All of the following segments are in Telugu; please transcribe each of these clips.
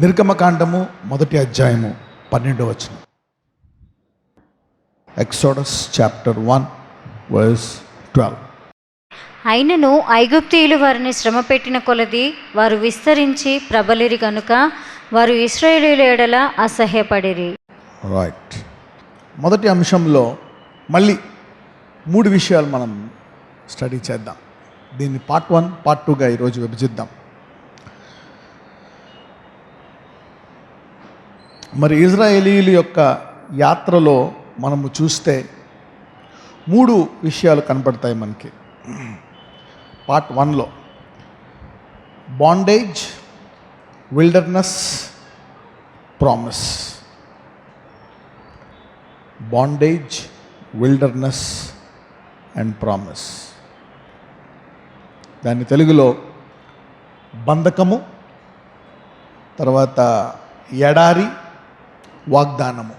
నిర్గమకాండము 1వ అధ్యాయము 12వ వచనం. Exodus chapter 1 verse 12. అయినను ఐగుప్తీయులు వారిని శ్రమ పెట్టిన కొలది వారు విస్తరించి ప్రబలిరి గనుక వారు ఇశ్రాయేలీయుల ఎడల అసహ్యపడిరి. రైట్. మొదటి అంశంలో మళ్ళీ 3 విషయాలు మనం స్టడీ చేద్దాం. దీన్ని పార్ట్ 1, పార్ట్ 2గా ఈరోజు విభజిద్దాం. మరి ఇజ్రాయేలీయుల యొక్క యాత్రలో మనము చూస్తే 3 విషయాలు కనపడతాయి మనకి. పార్ట్ 1లో bondage, wilderness, promise. Bondage, wilderness and promise. దాని తెలుగులో బంధకము, తర్వాత ఎడారి, వాగ్దానము.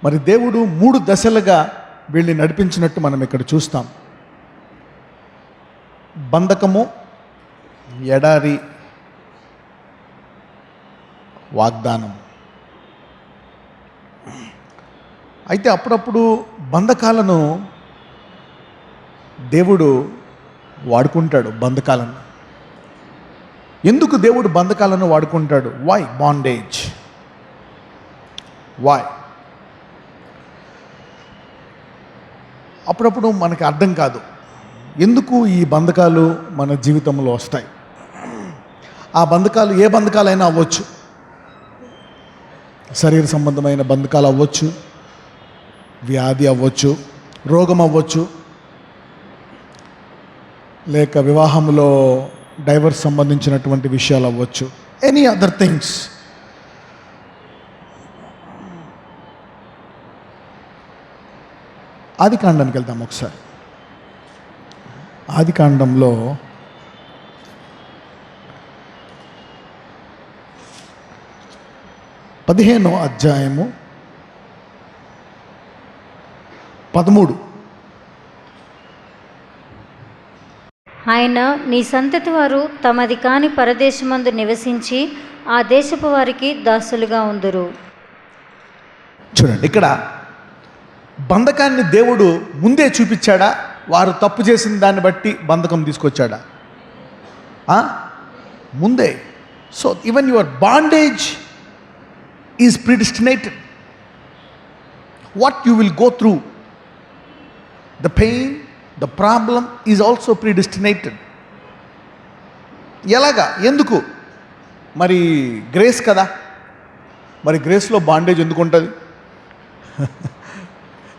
మరి దేవుడు 3 దశలుగా వీళ్ళని నడిపించినట్టు మనం ఇక్కడ చూస్తాం. బంధకము, ఎడారి, వాగ్దానము. అయితే అప్పుడప్పుడు బంధకాలను దేవుడు వాడుకుంటాడు. బంధకాలను ఎందుకు దేవుడు బంధకాలను వాడుకుంటాడు? Why bondage? వై? అప్పుడప్పుడు మనకి అర్థం కాదు ఎందుకు ఈ బంధకాలు మన జీవితంలో వస్తాయి. ఆ బంధకాలు ఏ బంధకాలైనా అవ్వచ్చు. శరీర సంబంధమైన బంధకాలు అవ్వచ్చు, వ్యాధి అవ్వచ్చు, రోగం అవ్వచ్చు, లేక వివాహంలో డైవర్స్ సంబంధించినటువంటి విషయాలు అవ్వచ్చు, ఎనీ అదర్ థింగ్స్. ఆదికాండానికి వెళ్దాం ఒకసారి. ఆదికాండంలో 15వ అధ్యాయము 13. ఆయన నీ సంతతి వారు తమది కాని పరదేశమందు నివసించి ఆ దేశపు వారికి దాసులుగా ఉందురు. చూడండి, ఇక్కడ బంధకాన్ని దేవుడు ముందే చూపించాడా? వారు తప్పు చేసిన దాన్ని బట్టి బంధకం తీసుకొచ్చాడా? ముందే. So even your bondage is predestinated. What you will go through, the pain, the problem is also predestinated. ఎలాగా? ఎందుకు? మరి గ్రేస్ కదా. మరి గ్రేస్లో బాండేజ్ ఎందుకు ఉంటుంది?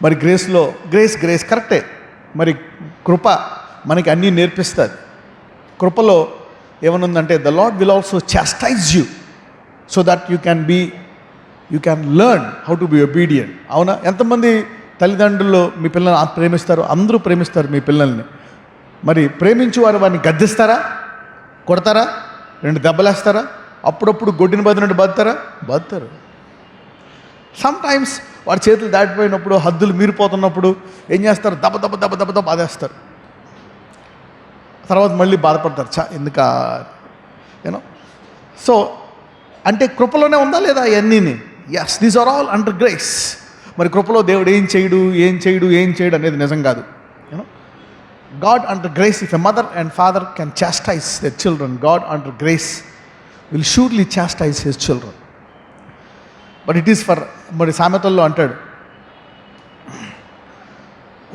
మరి గ్రేస్లో గ్రేస్ కరెక్టే. మరి కృప మనకి అన్నీ నేర్పిస్తుంది. కృపలో ఏమనుందంటే the Lord will also chastise you so that you can learn how to be obedient. అవునా? ఎంతమంది తల్లిదండ్రులు మీ పిల్లల్ని ప్రేమిస్తారు? అందరూ ప్రేమిస్తారు మీ పిల్లల్ని. మరి ప్రేమించి వారిని గద్దిస్తారా? కొడతారా? 2 దెబ్బలేస్తారా? అప్పుడప్పుడు గొడ్డిని బదినట్టు బదుతారు. సమ్టైమ్స్ వాడి చేతులు దాటిపోయినప్పుడు, హద్దులు మీరిపోతున్నప్పుడు ఏం చేస్తారు? దెబ్బ బాధేస్తారు. తర్వాత మళ్ళీ బాధపడతారు, ఎందుక యూనో. సో అంటే కృపలోనే ఉందా లేదా ఇవన్నీ? Yes, these are all under grace. మరి కృపలో దేవుడు ఏం చేయడు అనేది నిజం కాదు. You know, God under grace. If a mother and father can chastise their children, God under grace will surely chastise his children. But it is for, మరి సామెతల్లో అంటాడు,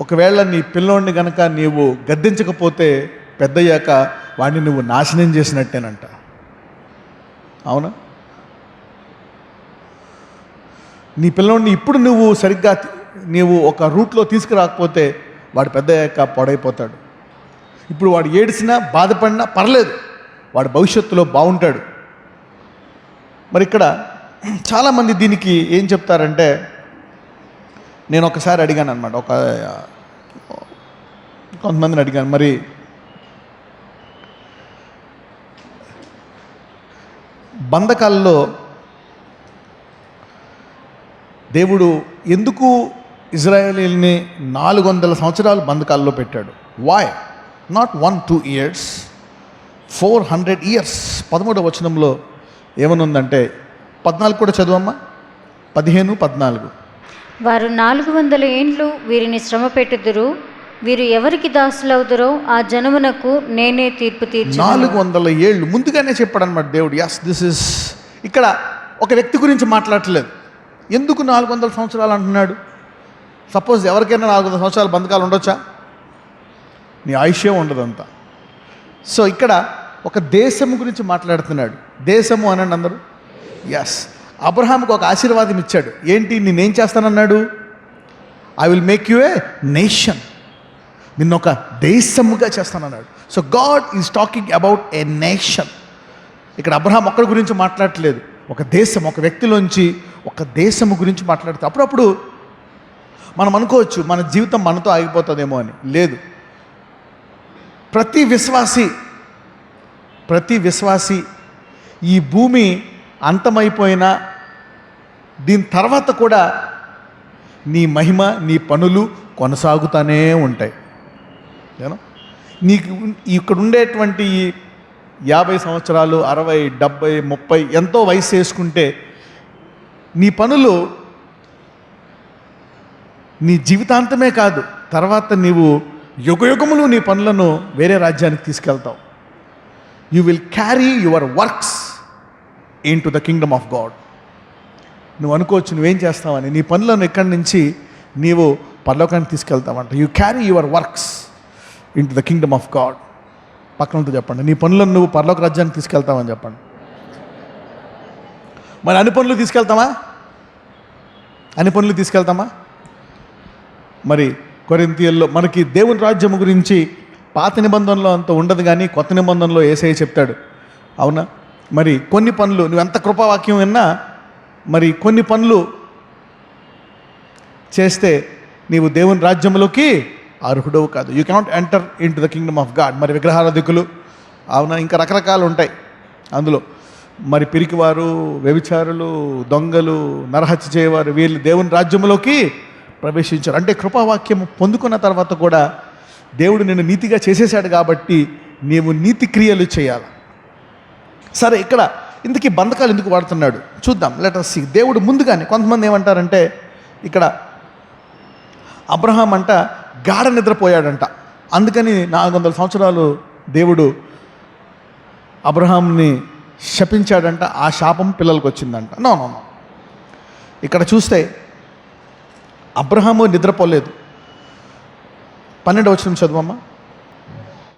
ఒకవేళ నీ పిల్లోడిని కనుక నీవు గద్దించకపోతే పెద్దయ్యాక వాడిని నువ్వు నాశనం చేసినట్టేనంట. అవునా? నీ పిల్లోడిని ఇప్పుడు నువ్వు సరిగ్గా నీవు ఒక రూట్లో తీసుకురాకపోతే వాడు పెద్దయ్యాక పాడైపోతాడు. ఇప్పుడు వాడు ఏడిసినా బాధపడినా పర్లేదు, వాడు భవిష్యత్తులో బాగుంటాడు. మరి ఇక్కడ చాలామంది దీనికి ఏం చెప్తారంటే, నేను ఒకసారి అడిగాను అనమాట, కొంతమందిని అడిగాను, మరి బంధకాల్లో దేవుడు ఎందుకు ఇజ్రాయేలీల్ని 400 సంవత్సరాలు బంధకాల్లో పెట్టాడు? Why not 1-2 years? 400 years. 13వ వచనంలో ఏమనుందంటే 14 కూడా చదువమ్మా, 15, 14. వారు 400 ఏండ్లు వీరిని శ్రమ పెట్టుదురు, వీరు ఎవరికి దాసులవుదురో ఆ జనమునకు నేనే తీర్పు తీర్చు. 400 ఏళ్ళు ముందుగానే చెప్పాడు అనమాట దేవుడు. Yes, this is. ఇక్కడ ఒక వ్యక్తి గురించి మాట్లాడట్లేదు. ఎందుకు 400 సంవత్సరాలు అంటున్నాడు? సపోజ్ ఎవరికైనా 400 సంవత్సరాలు బంధకాలు ఉండొచ్చా? నీ ఆయుష్యే ఉండదంతా. సో ఇక్కడ ఒక దేశము గురించి మాట్లాడుతున్నాడు. దేశము అనండి అందరూ. ఎస్, అబ్రహాంకి ఒక ఆశీర్వాదం ఇచ్చాడు. ఏంటి? నేనేం చేస్తానన్నాడు? I will make you a nation. నిన్ను ఒక దేశముగా చేస్తానన్నాడు. So God is talking about a nation. ఇక్కడ అబ్రహాం ఒక్కడి గురించి మాట్లాడట్లేదు, ఒక దేశం, ఒక వ్యక్తిలోంచి ఒక దేశము గురించి మాట్లాడుతూ. అప్పుడప్పుడు మనం అనుకోవచ్చు మన జీవితం మనతో ఆగిపోతుందేమో అని. లేదు. ప్రతి విశ్వాసి ఈ భూమి అంతమైపోయినా దీని తర్వాత కూడా నీ మహిమ, నీ పనులు కొనసాగుతూనే ఉంటాయి. నీకు ఇక్కడ ఉండేటువంటి 50 సంవత్సరాలు, 60, 70, 30 ఎంతో వయసు వేసుకుంటే నీ పనులు నీ జీవితాంతమే కాదు, తర్వాత నీవు యుగయుగములు నీ పనులను వేరే రాజ్యానికి తీసుకెళ్తావు. You will carry your works into the kingdom of God. నువ్వు అనుకోవచ్చు నువ్వేం చేస్తావని. నీ పనులను ఇక్కడి నుంచి నీవు పరలోకానికి తీసుకెళ్తావంట. You carry your works into the kingdom of God. పక్కనతో చెప్పండి, నీ పనులను నువ్వు పరలోక రాజ్యానికి తీసుకెళ్తావని చెప్పండి. మరి అన్ని పనులు తీసుకెళ్తామా? మరి కొరింథీయుల్లో మనకి దేవుని రాజ్యము గురించి పాత నిబంధనలో అంత ఉండదు, కానీ కొత్త నిబంధనలో యేసయ్య చెప్తాడు. అవునా? మరి కొన్ని పనులు నువ్వు ఎంత కృపావాక్యం విన్నా, మరి కొన్ని పనులు చేస్తే నీవు దేవుని రాజ్యంలోకి అర్హుడవు కాదు. You cannot enter in to the kingdom of God. మరి విగ్రహారాధికులు, అవునా, ఇంకా రకరకాలు ఉంటాయి అందులో. మరి పిరికివారు, వ్యభిచారులు, దొంగలు, నరహత్య చేయవారు, వీళ్ళు దేవుని రాజ్యంలోకి ప్రవేశించారు. అంటే కృపావాక్యము పొందుకున్న తర్వాత కూడా దేవుడు నిన్ను నీతిగా చేసేసాడు కాబట్టి నీవు నీతి క్రియలు చేయాలి. సరే, ఇక్కడ ఇందుకీ బంధకాలు ఎందుకు వాడుతున్నాడు చూద్దాం. Let us see. దేవుడు ముందుగానే, కొంతమంది ఏమంటారంటే ఇక్కడ అబ్రహాం అంట గాఢ నిద్రపోయాడంట, అందుకని 400 సంవత్సరాలు దేవుడు అబ్రహాంని శపించాడంట. ఆ శాపం పిల్లలకు వచ్చిందంట. నో. ఇక్కడ చూస్తే అబ్రహాము నిద్రపోలేదు. 12వ వచనం చదువమ్మా.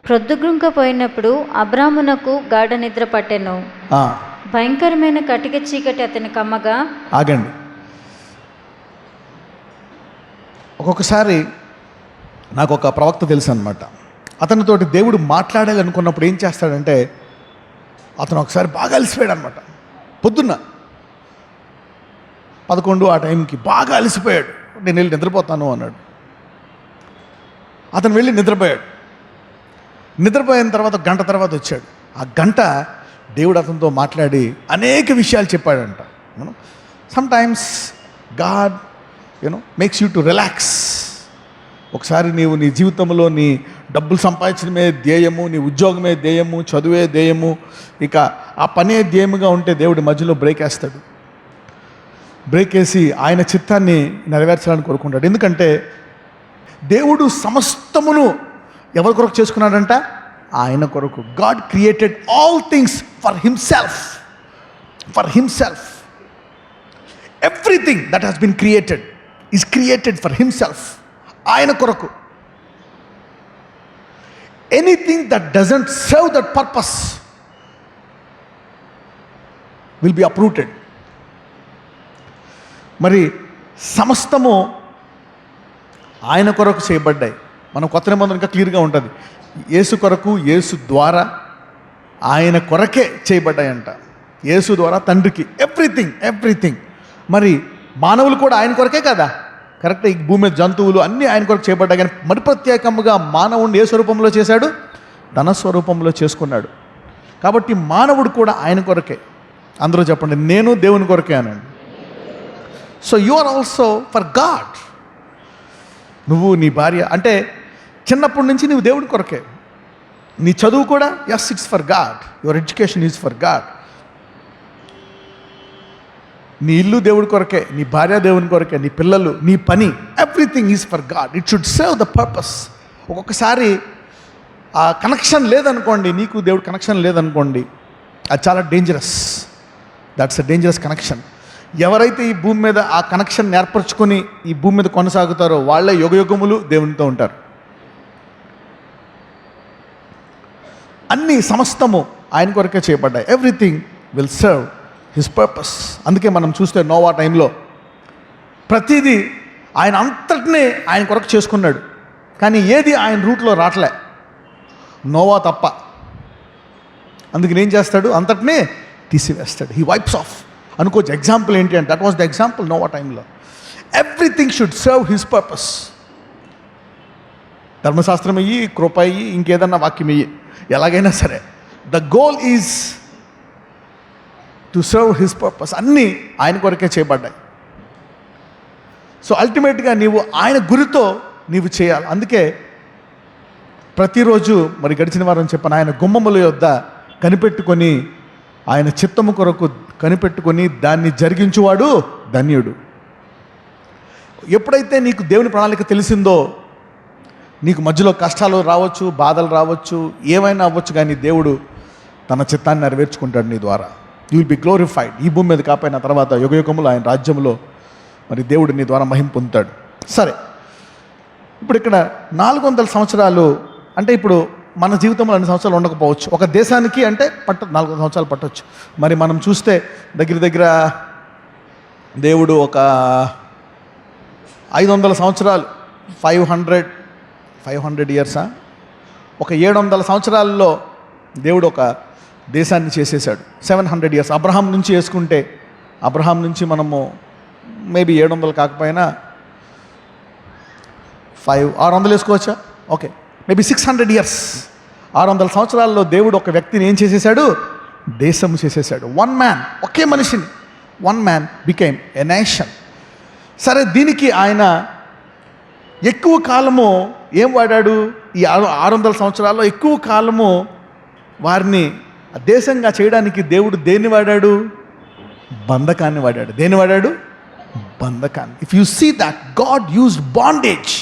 ప్రొద్దుగుంకపోయినప్పుడు అబ్రామునకు గాఢ నిద్ర పట్టెను, భయంకరమైన కటిక చీకటి అతని కమ్మగా. ఆగండి. ఒక్కొక్కసారి నాకు ఒక ప్రవక్త తెలుసు అనమాట. అతనితోటి దేవుడు మాట్లాడాలి అనుకున్నప్పుడు ఏం చేస్తాడంటే, అతను ఒకసారి బాగా అలసిపోయాడు అనమాట. పొద్దున్న 11 ఆ టైంకి బాగా అలసిపోయాడు. నేను వెళ్ళి నిద్రపోతాను అన్నాడు. అతను వెళ్ళి నిద్రపోయాడు. నిద్రపోయిన తర్వాత గంట తర్వాత వచ్చాడు. ఆ గంట దేవుడు అతనితో మాట్లాడి అనేక విషయాలు చెప్పాడంట. Some times God makes you to relax. ఒకసారి నీవు నీ జీవితంలో నీ డబ్బులు సంపాదించడమే ధ్యేయము, నీ ఉద్యోగమే ధ్యేయము, చదువే ధ్యేయము, ఇక ఆ పనే ధ్యేయముగా ఉంటే దేవుడు మధ్యలో బ్రేక్ వేస్తాడు. బ్రేక్ వేసి ఆయన చిత్తాన్ని నెరవేర్చాలని కోరుకుంటాడు. ఎందుకంటే దేవుడు సమస్తమును ఎవరి కొరకు చేసుకున్నాడంట? ఆయన కొరకు. God created all things for himself. Everything that has been created is created for himself. ఆయన కొరకు. Anything that doesn't serve that purpose will be uprooted. మరి సమస్తము ఆయన కొరకు చేయబడ్డాయి. మనం కొత్త నిబంధన ఇంకా క్లియర్గా ఉంటుంది. యేసు కొరకు, యేసు ద్వారా, ఆయన కొరకే చేయబడ్డాయంట. యేసు ద్వారా తండ్రికి ఎవ్రీథింగ్. మరి మానవులు కూడా ఆయన కొరకే కదా, కరెక్ట్. ఈ భూమి మీద జంతువులు అన్నీ ఆయన కొరకు చేయబడ్డాయి. కానీ మరి ప్రత్యేకంగా మానవుడిని ఏ స్వరూపంలో చేశాడు? తన స్వరూపంలో చేసుకున్నాడు. కాబట్టి మానవుడు కూడా ఆయన కొరకే. అందరూ చెప్పండి, నేను దేవుని కొరకే అనండి. So you are also for God. నువ్వు, నీ భార్య, అంటే చిన్నప్పటి నుంచి నువ్వు దేవుడి కొరకే. నీ చదువు కూడా, yes, it's for God. Your education is for God. నీ ఇల్లు దేవుడి కొరకే, నీ భార్య దేవుని కొరకే, నీ పిల్లలు, నీ పని, everything is for God. It should serve the purpose. ఒక్కొక్కసారి ఆ కనెక్షన్ లేదనుకోండి, నీకు దేవుడు కనెక్షన్ లేదనుకోండి, అది చాలా dangerous. That's a dangerous connection. ఎవరైతే ఈ భూమి మీద ఆ కనెక్షన్ ఏర్పరచుకొని ఈ భూమి మీద కొనసాగుతారో వాళ్ళే యుగయుగములు దేవునితో ఉంటారు. అన్ని సమస్తము ఆయన కొరకే చేయబడ్డాయి. Everything will serve his purpose. అందుకే మనం చూస్తే నోవా టైంలో ప్రతిదీ ఆయన అంతటినే ఆయన కొరకు చేసుకున్నాడు. కానీ ఏది ఆయన రూట్లో రావట్లే, నోవా తప్ప. అందుకని ఏం చేస్తాడు, అంతటినే తీసివేస్తాడు. హీ వైప్స్ ఆఫ్ అనుకోవచ్చు. ఎగ్జాంపుల్ ఏంటి అంటే, that was the example Noah టైంలో. Everything should serve his purpose. ధర్మశాస్త్రం అయ్యి, కృప అయ్యి, ఇంకేదన్నా వాక్యం అయ్యి, ఎలాగైనా సరే the goal is to serve his purpose. అన్నీ ఆయన కొరకే చేయబడ్డాయి. సో అల్టిమేట్గా నీవు ఆయన గురితో నీవు చేయాలి. అందుకే ప్రతిరోజు మరి గడిచిన వారం చెప్పాను, ఆయన గుమ్మముల యొద్ద కనిపెట్టుకొని, ఆయన చిత్తము కొరకు కనిపెట్టుకొని దాన్ని జరిగించువాడు ధన్యుడు. ఎప్పుడైతే నీకు దేవుని ప్రణాళిక తెలిసిందో, నీకు మధ్యలో కష్టాలు రావచ్చు, బాధలు రావచ్చు, ఏమైనా అవ్వచ్చు, కానీ దేవుడు తన చిత్తాన్ని నెరవేర్చుకుంటాడు నీ ద్వారా. You will be glorified. ఈ భూమి మీద కాపాయిన తర్వాత యుగయుగములు ఆయన రాజ్యంలో మరి దేవుడు నీ ద్వారా మహిమ పొందుతాడు. సరే, ఇప్పుడు ఇక్కడ 400 సంవత్సరాలు అంటే, ఇప్పుడు మన జీవితంలో అన్ని సంవత్సరాలు ఉండకపోవచ్చు. ఒక దేశానికి అంటే 400 సంవత్సరాలు పట్టవచ్చు. మరి మనం చూస్తే దగ్గర దగ్గర దేవుడు ఒక 500 సంవత్సరాలు, 500 ఇయర్సా, ఒక 700 సంవత్సరాల్లో దేవుడు ఒక దేశాన్ని చేసేసాడు. 700 ఇయర్స్. అబ్రహాం నుంచి వేసుకుంటే, అబ్రహాం నుంచి మనము మేబీ 700 కాకపోయినా 600 వేసుకోవచ్చా? Okay, maybe 600 years. 600 సంవత్సరాల్లో దేవుడు ఒక వ్యక్తిని ఏం చేసేసాడు, దేశం చేసేసాడు. వన్ మ్యాన్, ఒకే మనిషిని, one man became a nation. సరే, దీనికి ఆయన ఎక్కువ కాలము ఏం వాడాడు? ఈ 600 సంవత్సరాల్లో ఎక్కువ కాలము వారిని దేశంగా చేయడానికి దేవుడు దేన్ని వాడాడు? బంధకాన్ని వాడాడు. దేన్ని వాడాడు? బంధకాన్ని. If you see that God used bondage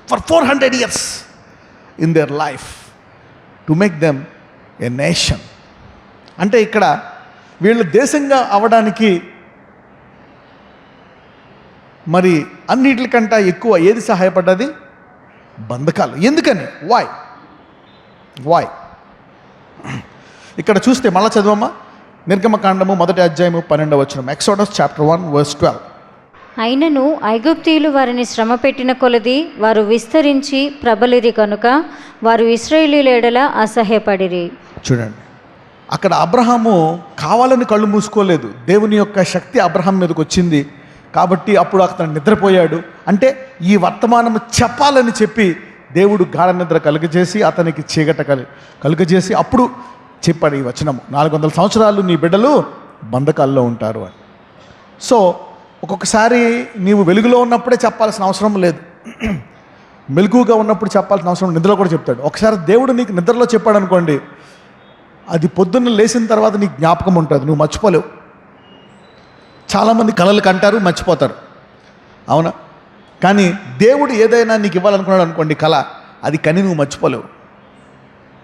for 400 years in their life to make them a nation. అంటే ఇక్కడ వీళ్ళు దేశంగా అవడానికి మరి అన్నిటికంటే ఎక్కువ ఏది సహాయపడ్డది? బంధకాలు. ఎందుకని? వై ఇక్కడ చూస్తే మళ్ళా చదవమ్మా, నిర్గమకాండము 1వ అధ్యాయము 12వ వచనం. Exodus chapter 1 verse 12. అయినను ఐగుప్తీయులు వారిని శ్రమ పెట్టిన కొలది వారు విస్తరించి ప్రబలిరి కనుక వారు ఇశ్రాయేలీయుల ఎడల అసహ్యపడిరి. చూడండి, అక్కడ అబ్రహాము కావాలని కళ్ళు మూసుకోలేదు. దేవుని యొక్క శక్తి అబ్రహాం మీదకి వచ్చింది కాబట్టి అప్పుడు అతను నిద్రపోయాడు. అంటే ఈ వర్తమానం చెప్పాలని చెప్పి దేవుడు గాఢ నిద్ర కలుగజేసి అతనికి చీకట కలుగజేసి అప్పుడు చెప్పాడు ఈ వచనము, 400 సంవత్సరాలు నీ బిడ్డలు బంధకాల్లో ఉంటారు అని. సో ఒక్కొక్కసారి నీవు వెలుగులో ఉన్నప్పుడే చెప్పాల్సిన అవసరం లేదు, మెలకుగా ఉన్నప్పుడు చెప్పాల్సిన అవసరం, నిద్రలో కూడా చెప్తాడు. ఒకసారి దేవుడు నీకు నిద్రలో చెప్పాడు అనుకోండి, అది పొద్దున్న లేచిన తర్వాత నీకు జ్ఞాపకం ఉంటుంది, నువ్వు మర్చిపోలేవు. చాలామంది కలలు కంటారు, మర్చిపోతారు, అవునా? కానీ దేవుడు ఏదైనా నీకు ఇవ్వాలనుకున్నాడు అనుకోండి కళ, అది కని నువ్వు మర్చిపోలేవు,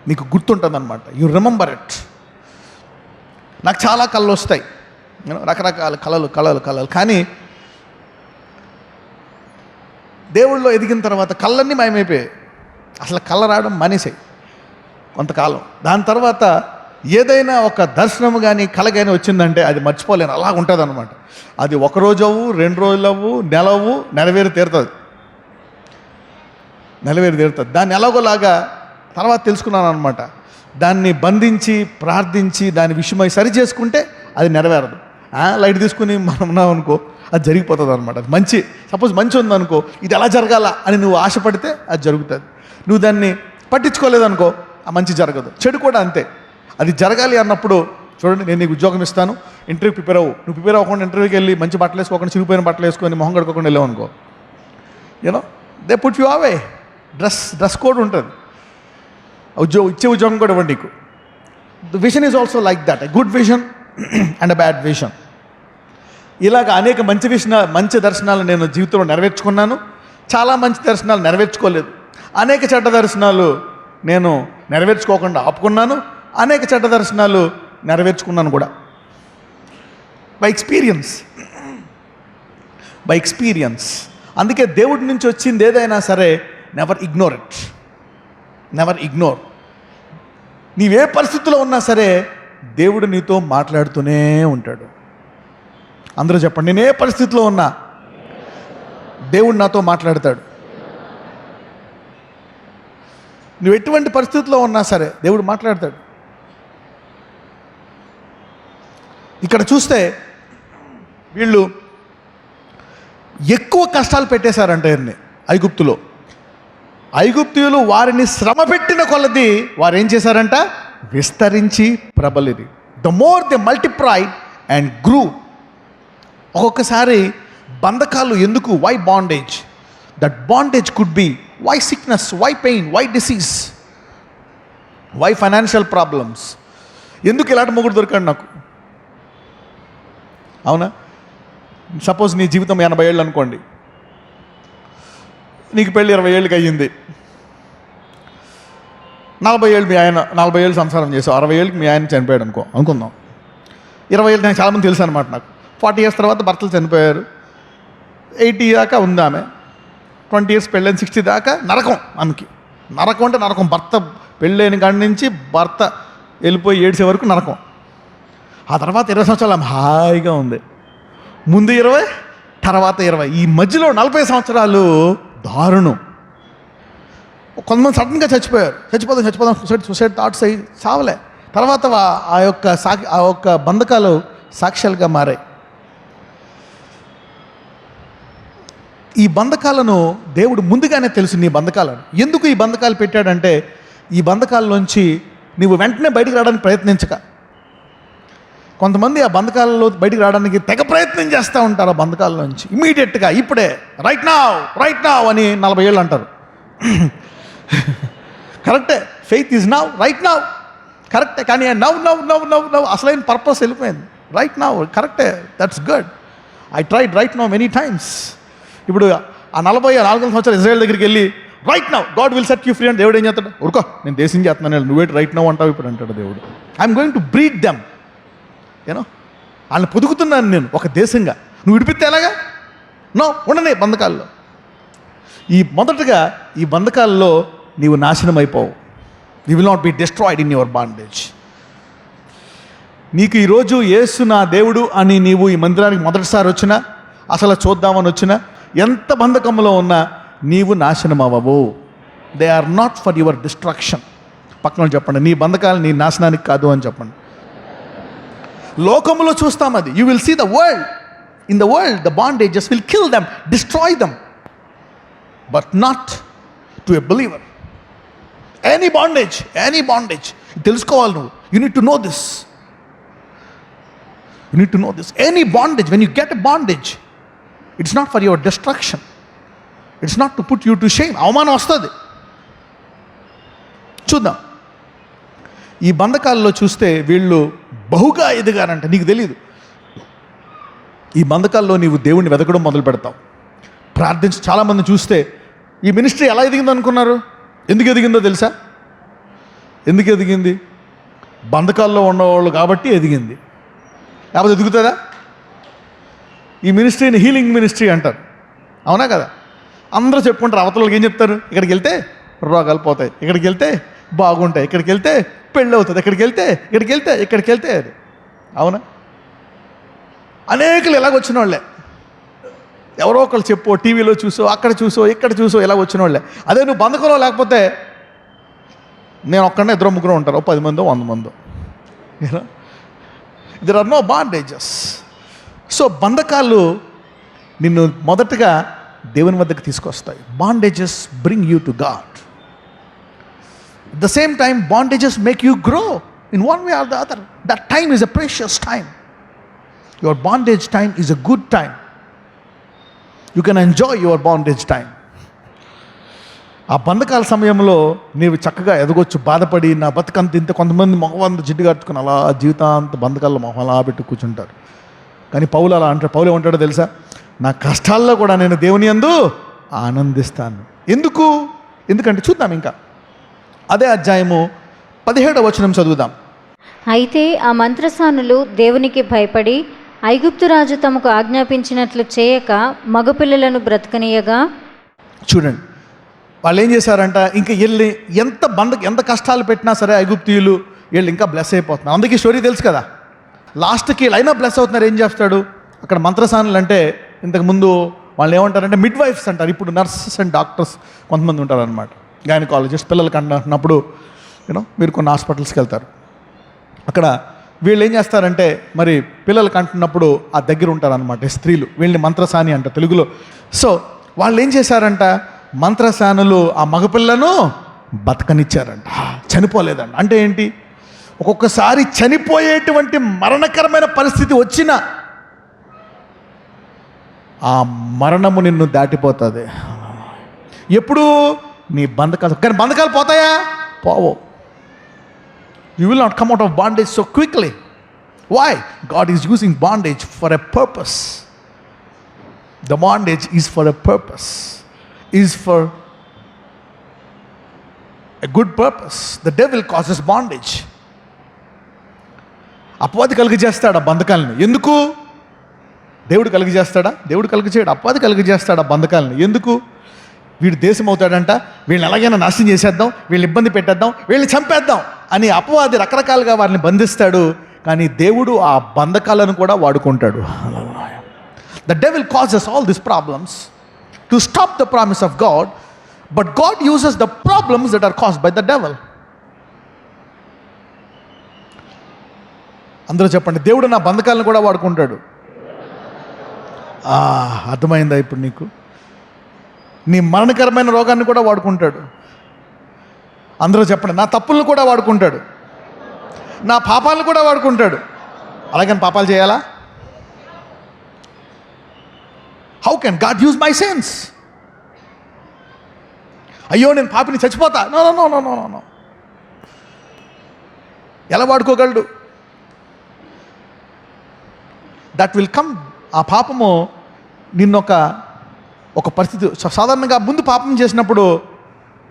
నీకు గుర్తుంటుంది అనమాట. You remember it. నాకు చాలా కళలు వస్తాయి, రకరకాల కళలు, కానీ దేవుళ్ళలో ఎదిగిన తర్వాత కళ్ళన్నీ మాయమైపోయాయి. అసలు కళ్ళ రావడం మానేసాయి కొంతకాలం. దాని తర్వాత ఏదైనా ఒక దర్శనం కానీ కళ కానీ వచ్చిందంటే అది మర్చిపోలేను, అలా ఉంటుంది అనమాట. అది 1 రోజు అవ్వు, 2 రోజులు అవ్వు, నెల అవ్వు, నెరవేరి తీరుతుంది. దాన్ని ఎలాగోలాగా తర్వాత తెలుసుకున్నాను అనమాట. దాన్ని బంధించి ప్రార్థించి దాని విషయమై సరి చేసుకుంటే అది నెరవేరదు. లైట్ తీసుకుని మనం ఉన్నాం అనుకో, అది జరిగిపోతుంది అనమాట. అది మంచి, సపోజ్ మంచి ఉందనుకో, ఇది ఎలా జరగాల అని నువ్వు ఆశపడితే అది జరుగుతుంది. నువ్వు దాన్ని పట్టించుకోలేదనుకో, ఆ మంచి జరగదు. చెడు కూడా అంతే. అది జరగాలి అన్నప్పుడు చూడండి, నేను నీకు ఉద్యోగం ఇస్తాను, ఇంటర్వ్యూ ప్రిపేర్ అవ్వు. నువ్వు ప్రిపేర్ అవ్వకుండా ఇంటర్వ్యూకి వెళ్ళి మంచి బట్టలు వేసుకోకుండా, చిరిగిపోయిన బట్టలు వేసుకొని మొహం కడుక్కోకుండా వెళ్ళావు అనుకో, they put you away. Dress code ఉంటుంది. ఇచ్చే ఉద్యోగం కూడా ఇవ్వండి నీకు. The vision is also like that, a good vision and a bad vision. ఇలాగ అనేక మంచి దర్శనాలు నేను జీవితంలో నెరవేర్చుకున్నాను. చాలా మంచి దర్శనాలు నెరవేర్చుకోలేదు. అనేక చెడ్డ దర్శనాలు నేను నెరవేర్చుకోకుండా ఆపుకున్నాను. అనేక చెడ్డ దర్శనాలు నెరవేర్చుకున్నాను కూడా. By experience. అందుకే దేవుడి నుంచి వచ్చింది ఏదైనా సరే నెవర్ ఇగ్నోర్. నీవే పరిస్థితిలో ఉన్నా సరే దేవుడు నీతో మాట్లాడుతూనే ఉంటాడు. అందరూ చెప్పండి, నేనే పరిస్థితిలో ఉన్నా దేవుడు నాతో మాట్లాడతాడు. నువ్వు ఎటువంటి పరిస్థితిలో ఉన్నా సరే దేవుడు మాట్లాడతాడు. ఇక్కడ చూస్తే వీళ్ళు ఎక్కువ కష్టాలు పెట్టేశారంట వీరిని ఐగుప్తులో. ఐగుప్తీయులు వారిని శ్రమ పెట్టిన కొలది వారు ఏం చేశారంట? విస్తరించి ప్రబలిది. The more they multiplied and grew. ఒక్కొక్కసారి బంధకాలు ఎందుకు? Why bondage? That bondage could be why sickness, why pain, why disease, why financial problems. ఎందుకు ఇలాంటి మొగుడు దొరికాడు నాకు? అవునా? సపోజ్ నీ జీవితం 80 ఏళ్ళు అనుకోండి, నీకు పెళ్ళి 20 ఏళ్ళకి అయ్యింది. 40 ఏళ్ళు మీ ఆయన 40 ఏళ్ళు సంసారం చేసావు, 60 ఏళ్ళకి మీ ఆయన చనిపోయాడు అనుకుందాం. 20 ఏళ్ళు నాకు చాలామంది తెలుసు అనమాట. నాకు 40 ఇయర్స్ తర్వాత భర్తలు చనిపోయారు. 80 దాకా ఉంది ఆమె. 20 ఇయర్స్ పెళ్ళైన 60 దాకా నరకం ఆమెకి. నరకం అంటే నరకం. భర్త పెళ్ళైన కాడి నుంచి భర్త వెళ్ళిపోయి ఏడ్చే వరకు నరకం. ఆ తర్వాత 20 సంవత్సరాలు ఆమె హాయిగా ఉంది. ముందు 20, తర్వాత 20, ఈ మధ్యలో 40 సంవత్సరాలు దారుణం. కొంతమంది సడన్గా చచ్చిపోదాం సూసైడ్ థాట్స్ అయ్యి చావలే. తర్వాత ఆ యొక్క బంధకాలు సాక్ష్యాలుగా మారాయి. ఈ బంధకాలను దేవుడు ముందుగానే తెలుసు. నీ బంధకాలను ఎందుకు ఈ బంధకాలు పెట్టాడంటే, ఈ బంధకాలలోంచి నువ్వు వెంటనే బయటికి రావడానికి ప్రయత్నించక. కొంతమంది ఆ బంధకాలలో బయటికి రావడానికి తెగ ప్రయత్నం చేస్తూ ఉంటారు. ఆ బంధకాలలోంచి ఇమీడియట్గా ఇప్పుడే రైట్ నౌ అని 40 ఏళ్ళు అంటారు. కరెక్టే, faith is now, right now, కరెక్టే. కానీ నౌ అసలైన పర్పస్ వెళ్ళిపోయింది. రైట్ నౌ కరెక్టే, that's good. I tried right now many times. ఇప్పుడు ఆ 44 సంవత్సరాలు ఇజ్రాయెల్ దగ్గరికి వెళ్ళి right now God will set you free అంటే దేవుడు ఏం చేస్తాడు? ఉరుకో, నేను దేశం చేస్తున్నాను, నువ్వేంటి రైట్ నౌ అంటావు ఇప్పుడు అంటాడు దేవుడు. I'm going to breed them, you know, వాళ్ళని పొదుగుతున్నాను నేను ఒక దేశంగా. నువ్వు విడిపిస్తే ఎలాగా? నో, ఉండనే బంధకాల్లో. మొదటగా ఈ బంధకాల్లో నీవు నాశనం అయిపోవు. You will not be destroyed in your bondage. నీకు ఈరోజు యేసు నా దేవుడు అని నీవు ఈ మందిరానికి మొదటిసారి వచ్చినా, అసలు చూద్దామని వచ్చినా, ఎంత బంధకంలో ఉన్నా నీవు నాశనం అవ్వవు. They are not for your destruction. పక్కన చెప్పండి, నీ బంధకాలు నీ నాశనానికి కాదు అని చెప్పండి. లోకములో చూస్తాం అది. You will see the world. In the world the bondages will kill them, destroy them, but not to a believer. Any bondage తెలుసుకోవాలి నువ్వు. You need to know this. Any bondage, when you get a bondage, it's not for your destruction. It's not to put you to shame. అవమానం వస్తుంది. చూద్దాం. ఈ బంధకాల్లో చూస్తే వీళ్ళు బహుగా ఎదిగారంట. నీకు తెలియదు. ఈ బంధకాల్లో నీవు దేవుణ్ణి వెతకడం మొదలు పెడతావు. ప్రార్థించి చాలామంది చూస్తే ఈ మినిస్ట్రీ ఎలా ఎదిగింది అనుకున్నారు? ఎందుకు ఎదిగిందో తెలుసా? ఎందుకు ఎదిగింది? బంధకాల్లో ఉన్నవాళ్ళు కాబట్టి ఎదిగింది. లేకపోతే ఎదుగుతుందా? ఈ మినిస్ట్రీని హీలింగ్ మినిస్ట్రీ అంటారు, అవునా కదా? అందరూ చెప్పుకుంటారు. అవతలకి ఏం చెప్తారు? ఇక్కడికి వెళ్తే రోగాలు పోతాయి, ఇక్కడికి వెళ్తే బాగుంటాయి, ఇక్కడికి వెళ్తే పెళ్ళి అవుతుంది, ఇక్కడికి వెళ్తే అది. అవునా? అనేకులు ఎలాగ వచ్చిన వాళ్ళే. ఎవరో ఒకళ్ళు చెప్పు, టీవీలో చూసో, అక్కడ చూసో, ఇక్కడ చూసో ఇలా వచ్చిన వాళ్ళే. అదే నువ్వు బంధకంలో లేకపోతే, నేను ఒక్కడనే 2-3 ఉంటారు, 10 మందో 100 మందో. There are no bondages. So బంధకాలు నిన్ను మొదటగా దేవుని వద్దకు తీసుకొస్తాయి. Bondages bring you to God. At the same time, bondages make you grow in one way or the other. That time is a precious time. Your bondage time is a good time. You can enjoy your bondage time. ఆ బంధకాల సమయంలో నీవు చక్కగా ఎదగొచ్చు, బాధపడి నా బతుకంత ఇంత. కొంతమంది మొహం జిడ్డు కట్టుకుని అలా జీవితాంత బంధకాల్లో మొహం అలా పెట్టి కూర్చుంటారు. కానీ పౌలు అలా అంటాడు. పౌలు ఏమంటాడో తెలుసా? నా కష్టాల్లో కూడా నేను దేవుని యందు ఆనందిస్తాను. ఎందుకంటే చూద్దాం, ఇంకా అదే అధ్యాయము 17వ వచనం చదువుదాం. అయితే ఆ మంత్రసానులు దేవునికి భయపడి ఐగుప్తు రాజు తమకు ఆజ్ఞాపించినట్లు చేయక మగపిల్లలను బ్రతకనీయగా. చూడండి, వాళ్ళు ఏం చేశారంట, ఇంకా వెళ్ళి ఎంత కష్టాలు పెట్టినా సరే ఐగుప్తీయులు వీళ్ళు ఇంకా బ్లెస్ అయిపోతున్నారు. అందుకే స్టోరీ తెలుసు కదా. లాస్ట్కి వీళ్ళు అయినా బ్లెస్ అవుతున్నారు. ఏం చేస్తాడు అక్కడ మంత్రసానులు అంటే, ఇంతకుముందు వాళ్ళు ఏమంటారంటే మిడ్ వైఫ్స్ అంటారు. ఇప్పుడు నర్సెస్ అండ్ డాక్టర్స్ కొంతమంది ఉంటారనమాట. గైనకాలజిస్ట్ పిల్లలకి అంటున్నప్పుడు మీరు కొన్ని హాస్పిటల్స్కి వెళ్తారు. అక్కడ వీళ్ళు ఏం చేస్తారంటే, మరి పిల్లలకి అంటున్నప్పుడు ఆ దగ్గర ఉంటారనమాట స్త్రీలు. వీళ్ళని మంత్రసాని అంట తెలుగులో. సో వాళ్ళు ఏం చేశారంట, మంత్రసానులు ఆ మగపిల్లను బతకనిచ్చారంట, చనిపోలేదంట. అంటే ఏంటి, ఒక్కొక్కసారి చనిపోయేటువంటి మరణకరమైన పరిస్థితి వచ్చిన ఆ మరణము నిన్ను దాటిపోతుంది. ఎప్పుడు నీ బంధకాలు. కానీ బంధకాలు పోతాయా? పోవు. You will not come out of bondage so quickly. Why? God is using bondage for a purpose. The bondage is for a purpose. Is for a good purpose. The devil causes bondage. అపవాది కలిగి చేస్తాడు ఆ బంధకాలని. ఎందుకు? దేవుడు కలిగి చేస్తాడా? దేవుడు కలిగి చేయడు. అపవాది కలిగి చేస్తాడు ఆ బంధకాలని. ఎందుకు? వీడు దేశం అవుతాడంట, వీళ్ళని ఎలాగైనా నాశనం చేసేద్దాం, వీళ్ళని ఇబ్బంది పెట్టేద్దాం, వీళ్ళని చంపేద్దాం అని అపవాది రకరకాలుగా వారిని బంధిస్తాడు. కానీ దేవుడు ఆ బంధకాలను కూడా వాడుకుంటాడు. The devil causes all these problems to stop the promise of God, but God uses the problems that are caused by the devil. అందరూ చెప్పండి, దేవుడు నా బంధకాలను కూడా వాడుకుంటాడు. అర్థమైందా ఇప్పుడు నీకు? నీ మరణకరమైన రోగాన్ని కూడా వాడుకుంటాడు. అందరూ చెప్పండి, నా తప్పులను కూడా వాడుకుంటాడు, నా పాపాలను కూడా వాడుకుంటాడు. అలాగని పాపాలు చేయాలా? How can God use my sins? అయ్యో నేను పాపిని చచ్చిపోతా. No no no no no. ఎలా వాడుకోగలడు? That will come. ఆ పాపము నిన్నొక పరిస్థితి. సాధారణంగా ముందు పాపం చేసినప్పుడు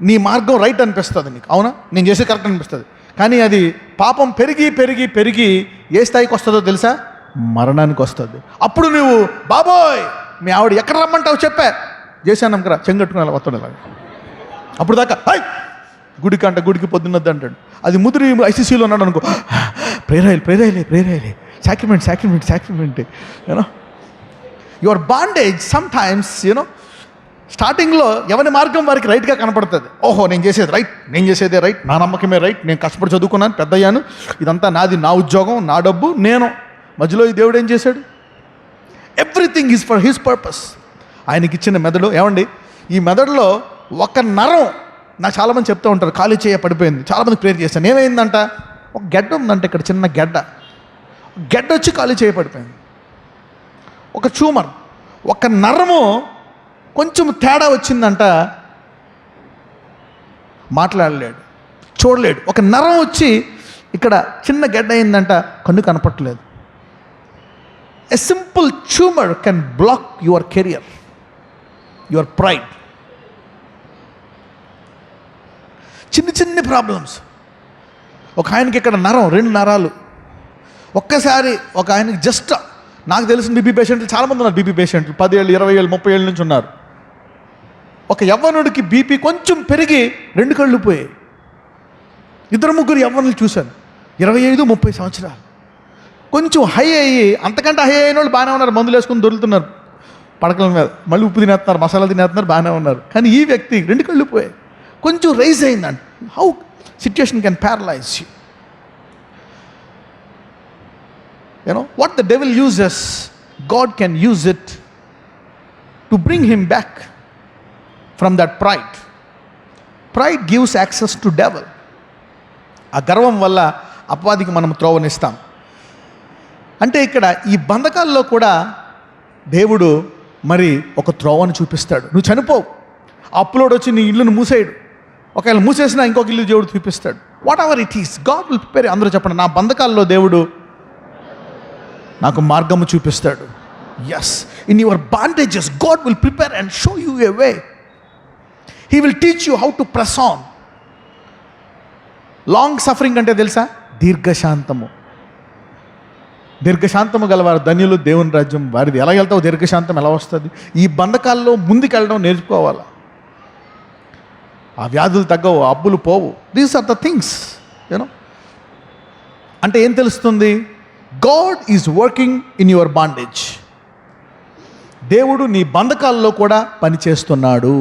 నీ మార్గం రైట్ అనిపిస్తుంది నీకు, అవునా, నేను చేసేది కరెక్ట్ అనిపిస్తుంది. కానీ అది పాపం పెరిగి పెరిగి పెరిగి ఏ స్థాయికి వస్తుందో తెలుసా? మరణానికి వస్తుంది. అప్పుడు నువ్వు బాబోయ్ మీ ఆవిడ ఎక్కడ రమ్మంటావు చెప్పా, చేశాను కదా, చెంగట్టుకుని అలా వస్తాడు. అప్పుడు దాకా గుడికి పొద్దున్నద్దు అంటాడు. అది ముదిరి ఐసీసీలో ఉన్నాడు అనుకో, ప్రేరాయిలే sacrament your bondage. Sometimes స్టార్టింగ్లో ఎవరి మార్గం వారికి రైట్గా కనపడుతుంది. ఓహో నేను చేసేదే రైట్, నా నమ్మకమే రైట్, నేను కష్టపడి చదువుకున్నాను, పెద్దయ్యాను, ఇదంతా నాది, నా ఉద్యోగం, నా డబ్బు, నేను. మధ్యలో ఈ దేవుడు ఏం చేశాడు? Everything is for his purpose. ఆయనకి ఇచ్చిన మెదడు. ఏమండి, ఈ మెదడులో ఒక నరం, నాకు చాలామంది చెప్తూ ఉంటారు ఖాళీ చేయ పడిపోయింది. చాలామంది ప్రేర్ చేశాను. ఏమైందంట? ఒక గడ్డ ఉందంట, ఇక్కడ చిన్న గడ్డ వచ్చి ఖాళీ చేయ పడిపోయింది. ఒక ట్యూమర్, ఒక నరము కొంచెం తేడా వచ్చిందంట, మాట్లాడలేడు, చూడలేడు. ఒక నరం వచ్చి ఇక్కడ చిన్న గడ్డ అయిందంట, కన్ను కనపట్టలేదు. A simple tumour can block your career, your pride. చిన్ని ప్రాబ్లమ్స్. ఒక ఆయనకి ఇక్కడ నరం, 2 నరాలు ఒక్కసారి. ఒక ఆయనకి జస్ట్, నాకు తెలిసిన బీపీ పేషెంట్లు చాలామంది ఉన్నారు. బీపీ పేషెంట్లు 10 ఏళ్ళు, 20 ఏళ్ళు, 30 ఏళ్ళ నుంచి ఉన్నారు. ఒక యవ్వనుడికి బీపీ కొంచెం పెరిగి 2 కళ్ళు పోయాయి. 2-3 యవ్వనులు చూశాను, 25-30 సంవత్సరాలు. కొంచెం హై అయ్యి, అంతకంటే హై అయిన వాళ్ళు బాగానే ఉన్నారు, మందులు వేసుకొని దొరుకుతున్నారు పడకల మీద, మళ్ళీ ఉప్పు తినేస్తున్నారు, మసాలా తినేస్తున్నారు, బాగానే ఉన్నారు. కానీ ఈ వ్యక్తి 2 కళ్ళు పోయాయి. కొంచెం రైజ్ అయిందంట. How situation can paralyse you. What the devil uses, God can use it to bring him back from that pride. Pride gives access to devil. ఆ గర్వం వల్ల అపవాదికి మనం త్రోవనిస్తాం. అంటే ఇక్కడ ఈ బంధకాల్లో కూడా దేవుడు మరి ఒక త్రోవను చూపిస్తాడు. నువ్వు చనిపోవు, అప్పులోడు వచ్చి నీ ఇల్లును మూసేయడు. ఒకవేళ మూసేసినా ఇంకొక ఇల్లు దేవుడు చూపిస్తాడు. Whatever it is, God will prepare. అందరూ చెప్పండి, నా బంధకాల్లో దేవుడు నాకు మార్గము చూపిస్తాడు. Yes, in your bondages God will prepare and show you a way. He will teach you how to press on. Long suffering అంటే తెలుసా? దీర్ఘశాంతము. దీర్ఘశాంతము గలవారు ధన్యులు, దేవుని రాజ్యం వారిది. ఎలా వెళ్తావు? దీర్ఘశాంతం ఎలా వస్తుంది? ఈ బంధకాల్లో ముందుకెళ్ళడం నేర్చుకోవాలి. ఆ వ్యాధులు తగ్గవు, ఆ అబ్బులు పోవు. These are the things you know. అంటే ఏం తెలుస్తుంది? God is working in your bondage. దేవుడు నీ బంధకాల్లో కూడా పనిచేస్తున్నాడు.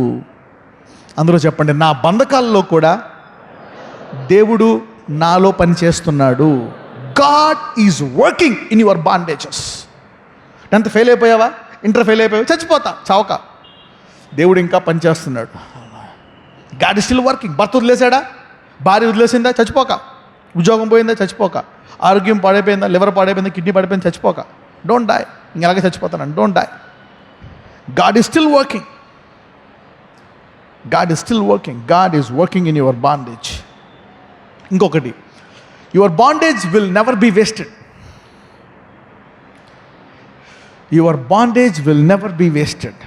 అందరూ చెప్పండి, నా బంధకాల్లో కూడా దేవుడు నాలో పనిచేస్తున్నాడు. God is working in your bondages. 10th fail అయిపోయావా? ఇంటర్ ఫెయిల్ అయిపోయావా? చచ్చిపోతా, చావక. దేవుడు ఇంకా పనిచేస్తున్నాడు. God is still working. భర్త వదిలేసాడా? భార్య వదిలేసిందా? చచ్చిపోక. ఉద్యోగం పోయిందా? చచ్చిపోక. ఆరోగ్యం పాడైపోయిందా? లివర్ పాడైపోయిందా? కిడ్నీ పాడైపోయిందా? చచ్చిపోక. Don't die. ఇంకెలాగే చచ్చిపోతాను. Don't die. God is still working. God is still working. God is working in your bondage. ఇంకొకటి, your bondage will never be wasted. Your bondage will never be wasted.